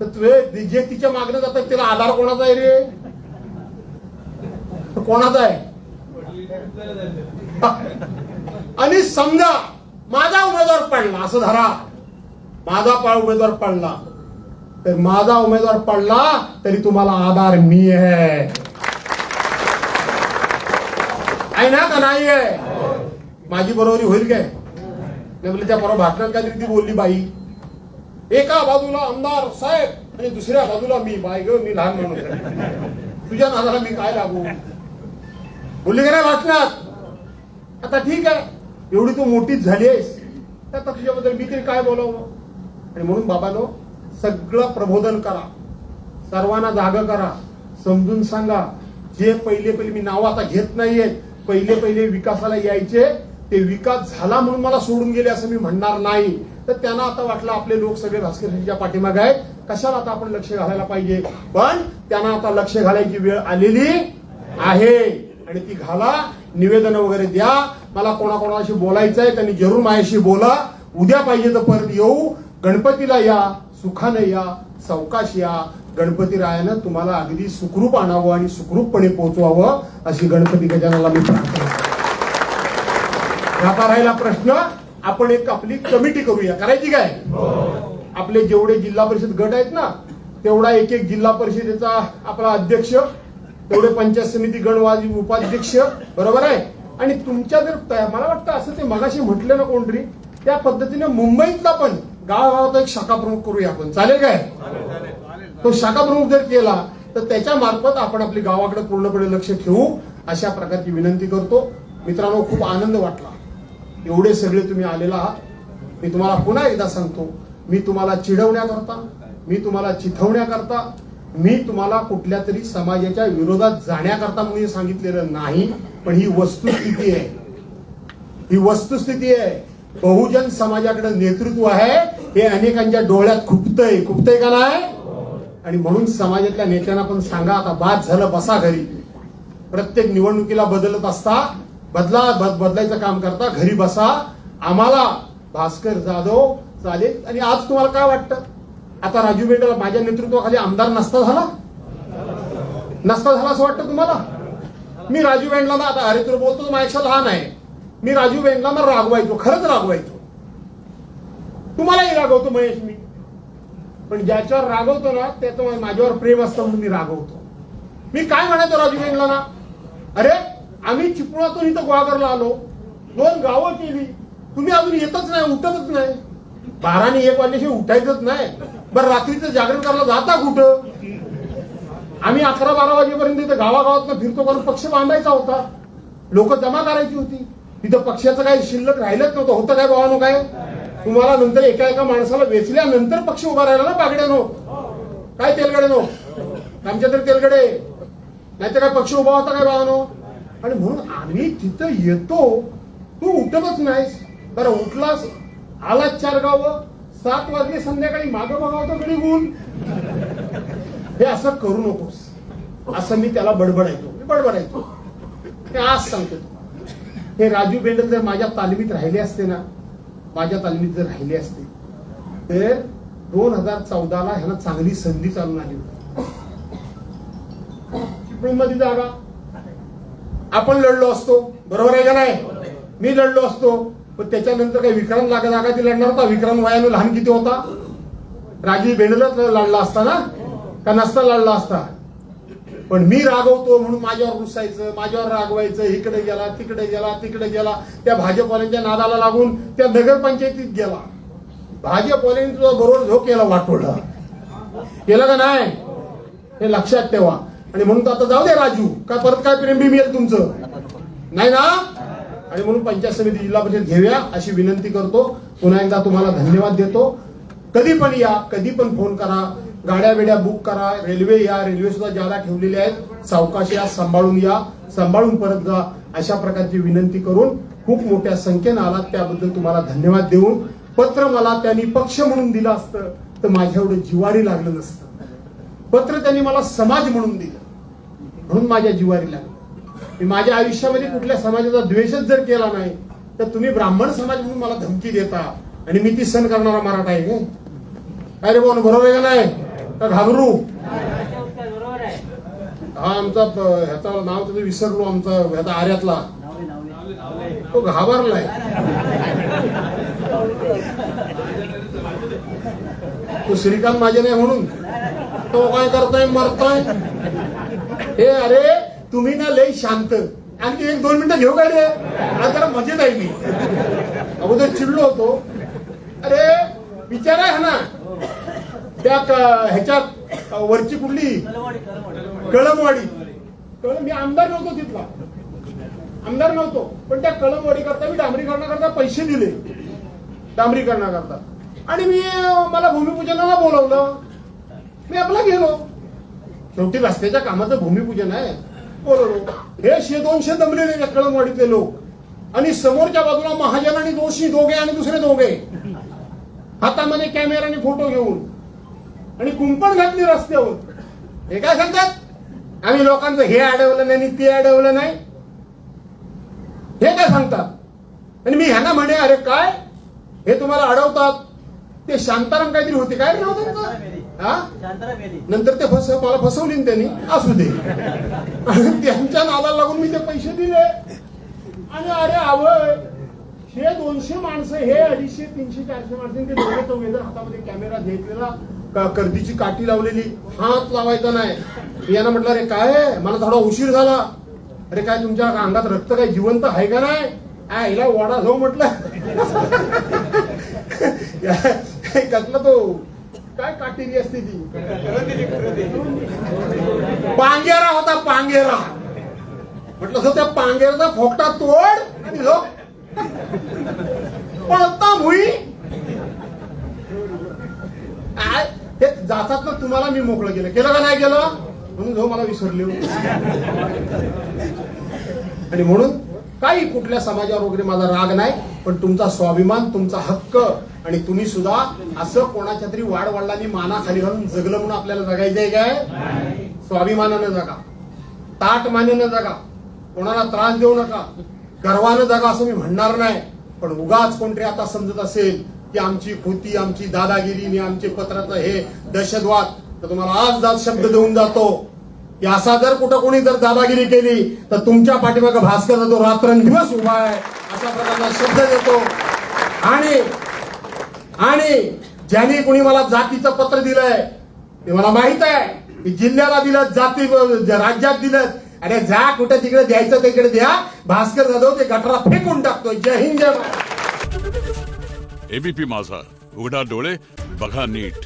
तर जे तिच्या मागणं जातात त्याला आधार कोणाचा आहे रे? कोणाचा आहे? आणि समजा माझा उमेदवार पडला असं धरा. माझा उमेदवार पडला तर माझा उमेदवार पडला तरी तुम्हाला आधार मी आहे ना का नाही आहे? माझी बरोबरी होईल काय? म्हणजे त्या परवा भाटणात काहीतरी ती बोलली बाई, एका बाजूला आमदार साहेब आणि दुसऱ्या बाजूला मी. बाई ग, मी लहान माणूस आहे, तुझ्या नादाला मी काय लागू? बोलली का नाही भाटणात? आता ठीक आहे, एवढी तू मोठीच झाली आहेस, आता तुझ्याबद्दल मी तरी काय बोलावं? आणि म्हणून बाबांनो, सगळं प्रबोधन करा, सर्वांना जाग करा, समजून सांगा. जे पहिले मी नाव आता घेत नाहीये, पहिले विकासाला यायचे ते विकास झाला म्हणून मला सोडून गेले असं मी म्हणणार नाही. तर त्यांना आता वाटलं आपले लोक सगळे भास्करजीच्या पाठीमागे आहेत, कशाला आता आपण लक्ष घालायला पाहिजे. पण त्यांना आता लक्ष घालायची वेळ आलेली आहे आणि ती घाला. निवेदन वगैरे द्या. मला कोणाकोणाशी बोलायचं आहे त्यांनी जरूर माझ्याशी बोला. उद्या पाहिजे तर परत येऊ. गणपतीला या, सुखाने या, सावकाश या. गणपती रायानं तुम्हाला अगदी सुखरूप आणावं आणि सुखरूपपणे पोहोचवावं अशी गणपती गजाननाला मी प्रार्थना करतो. आता राहिला प्रश्न, आपण एक आपली कमिटी करूया. करायची काय? आपले जेवढे जिल्हा परिषद गट आहेत ना, तेवढा एक जिल्हा परिषदेचा आपला अध्यक्ष, तेवढे पंचायत समिती गणवादी उपाध्यक्ष, बरोबर आहे. आणि तुमच्या जर मला वाटतं असं ते मगाशी म्हटलं ना कोणतरी, त्या पद्धतीने मुंबईतला पण गावागावात एक शाखा प्रमुख करूया आपण. चालेल काय? तो शाखा प्रमुख जर केला तर त्याच्या मार्फत आपण आपली गावाकडे पूर्णपणे लक्ष ठेवू अशा प्रकारची विनंती करतो. मित्रांनो, खूप आनंद वाटला, एवढे सगळे तुम्ही आलेला आहात. मी तुम्हाला पुन्हा एकदा सांगतो, मी तुम्हाला चिडवण्याकरता, मी तुम्हाला चिथवण्याकरता, मी तुम्हाला कुठल्या तरी समाजाच्या विरोधात जाण्याकरता म्हणून सांगितलेलं नाही. पण ही वस्तुस्थिती आहे, ही वस्तुस्थिती आहे. बहुजन समाजाकडे नेतृत्व आहे हे अनेकांच्या डोळ्यात खुपतंय का नाही? आणि म्हणून समाजातल्या नेत्यांना पण सांगा, आता बाद झालं, बसा घरी. प्रत्येक निवडणुकीला बदलत असता, बदलायचं काम करता, घरी बसा. आम्हाला भास्कर जाधव चालेल. आणि आज तुम्हाला काय वाटतं, आता राजू बेंडला माझ्या नेतृत्वाखाली आमदार नसता झाला असं वाटतं तुम्हाला? मी राजू बेंडला ना, आता अरे तुला बोलतो माझ्यापेक्षा लहान आहे, मी राजू बेंडला ना रागवायचो, खरंच रागवायचो. तुम्हालाही रागवतो महेश मी. पण ज्याच्यावर रागवतो ना त्याचं माझ्यावर प्रेम असतं म्हणून मी रागवतो. मी काय म्हणायचो राजू बेंडला ना, अरे आम्ही चिपळूणातून इथं गुहागरला आलो, 2 गावं केली, तुम्ही अजून येतच नाही, उठतच नाही. 12 आणि 1 वाजल्याशिवाय उठायचंच नाही. बरं, रात्रीचं जागरण करायला जाता कुठं? आम्ही 11-12 वाजेपर्यंत इथं गावागावात फिरतो, कारण पक्ष बांधायचा होता, लोक जमा करायची होती. तिथं पक्षाचं काही शिल्लक राहिलंच नव्हतं. होतं काय भावानो? काय तुम्हाला नंतर एका माणसाला वेचल्यानंतर पक्ष उभा राहिला ना पागड्यानो? काय तेलगडे आमच्या तर तेलगडे नाही तर काय पक्ष उभा होता काय भावानो? आणि म्हणून आम्ही तिथं येतो, तू उठतच नाहीस. बरं, उठलास, आलाच 4 गावं, 7 वाजले संध्याकाळी मागं बघावतो गडी गुण. हे असं करू नकोस असं मी त्याला बडबडायचो. ते आज सांगतो, हे राजू बेंडल जर माझ्या तालमीत राहिले असते ना, जर राहिले असते तर 2014ला ह्यांना चांगली संधी चालून आली होती. चिपळूणमध्ये जागा आपण लढलो असतो, बरोबर आहे का नाही? मी लढलो असतो. पण त्याच्यानंतर काही विक्रांत जागा ती लढणार होता? विक्रांत वयानं लहान किती होता? राजू बेंडलच लढला असता ना, का नसता लढला असता? पण मी रागवतो म्हणून माझ्यावर रुसायचं, माझ्यावर रागवायचं, इकडे गेला, तिकडे गेला. त्या भाजपवाल्यांच्या नादाला लागून त्या नगरपंचायतीत गेला. भाजपवाल्यांनी तुझा बरोबर झोक केला, वाटोळा केलं का नाही? हे लक्षात ठेवा. आणि म्हणून आता जाऊ दे राजू, काय परत काय प्रेम मिळेल तुमचं नाही ना? आणि म्हणून पंचायत समिती जिल्हा परिषद घेऊया अशी विनंती करतो. पुन्हा एकदा तुम्हाला धन्यवाद देतो. कधी पण या, कधी पण फोन करा, गाड्या बेड्या बुक करा, रेल्वे सुद्धा ज्यादा ठेवलेल्या आहेत. सावकाश या, सांभाळून या, सांभाळून परत जा अशा प्रकारची विनंती करून खूप मोठ्या संख्येनं आलात त्याबद्दल तुम्हाला धन्यवाद देऊन, पत्र मला त्यांनी पक्ष म्हणून दिलं असतं तर माझ्या एवढं जिवारी लागलं नसतं. पत्र त्यांनी मला समाज म्हणून दिलं म्हणून माझ्या जिवारी लागलं. मी माझ्या आयुष्यामध्ये कुठल्या समाजाचा द्वेषच जर केला नाही तर तुम्ही ब्राह्मण समाज म्हणून मला धमकी देता आणि मी ती सहन करणारा मराठा आहे का? काय रे भाऊ, बरोबर आहे का नाही? का घाबरू? हा आमचा ह्याचा नाव त्याचं विसरलो, आमचा ह्याचा आर्यातला तो घाबरलाय. तो श्रीकांत माझे नाही म्हणून तो काय करताय मरताय. हे अरे तुम्ही ना लय शांत. आणखी 1-2 मिनिटं घेऊ काय रे. आज जरा मजेत आहे मी. अगोदर चिडलो होतो. अरे विचार आहे ना त्या ह्याच्यात वरची कुठली कळमवाडी. मी आमदार नव्हतो तिथला. आमदार नव्हतो पण त्या कळमवाडी करता मी डांबरीकरणाकरता पैसे दिले. डांबरीकरणाकरता आणि मला भूमिपूजनाला बोलवलं. मी आपला गेलो. शेवटी रस्त्याच्या कामाचं भूमिपूजन आहे. बोलवलो. हे 100-200 दमलेले त्या कळमवाडीतले लोक आणि समोरच्या बाजूला महाजन आणि दोषी दोघे आणि दुसरे दोघे हातामध्ये कॅमेराने फोटो घेऊन आणि कुंपण घातली रस्त्यावर. हे काय सांगतात आम्ही लोकांचं हे अडवलं नाही ते अडवलं नाही. हे काय सांगतात आणि मी ह्यांना म्हणे अरे काय हे तुम्हाला अडवतात. ते शांताराम काहीतरी होते काय नाव त्यांचं हा. नंतर ते मला फसवली ना त्यांनी. असू दे. आणि त्यांच्या नादाला लागून मी ते पैसे दिले. आणि अरे आवय हे 200 माणसं हे 250-300-400 माणसं ते दोघे तो वेगळं हातामध्ये कॅमेरा घेतलेला कर्दीची काठी लावलेली. हात लावायचा नाही. मी यांना म्हटलं अरे काय मला थोडा उशीर झाला. अरे काय तुमच्या अंगात रक्त काय जिवंत आहे का नाही. हिला वाडा जाऊ म्हटलं. कसला तो काय काटेरी असते ती पांगेरा होता. पांगेरा म्हटलं त्या पांगेराचा फोकटा तोड आणि झोप पळता भुई. हे जातात ना तुम्हाला मी मोकळं केलं का नाही केलं म्हणून जो मला विसरले. आणि म्हणून काही कुठल्या समाजावर वगैरे माझा राग नाही पण तुमचा स्वाभिमान तुमचा हक्क आणि तुम्ही सुद्धा असं कोणाच्या तरी वाडवडिलांनी मानाखाली घालून जगलं म्हणून आपल्याला जगायचंय काय. स्वाभिमानानं जगा. ताटमानेनं जगा. कोणाला त्रास देऊ नका. गर्वानं जगा असं मी म्हणणार नाही पण उगाच कोणतरी आता समजत असेल की आमची खोती आमची दादागिरी आणि आमचे पत्राचं हे दहशतवाद तर तुम्हाला आज शब्द देऊन जातो की असा जर कुठं कोणी जर दादागिरी केली तर तुमच्या पाठीमागे भास्कर जातो रात्रंदिवस उभा आहे अशा प्रकारचा शब्द देतो. आणि ज्यांनी कोणी मला जातीचं पत्र दिलंय ते मला माहित आहे की जिल्ह्याला दिलं जाती राज्यात दिलं. अरे जा कुठे तिकडे द्यायचं तिकडे द्या. भास्कर जाधव ते गटारा फेकून टाकतोय. जय हिंद जय महाराष्ट्र. एबीपी माझा उघडा डोळे बघा नीट.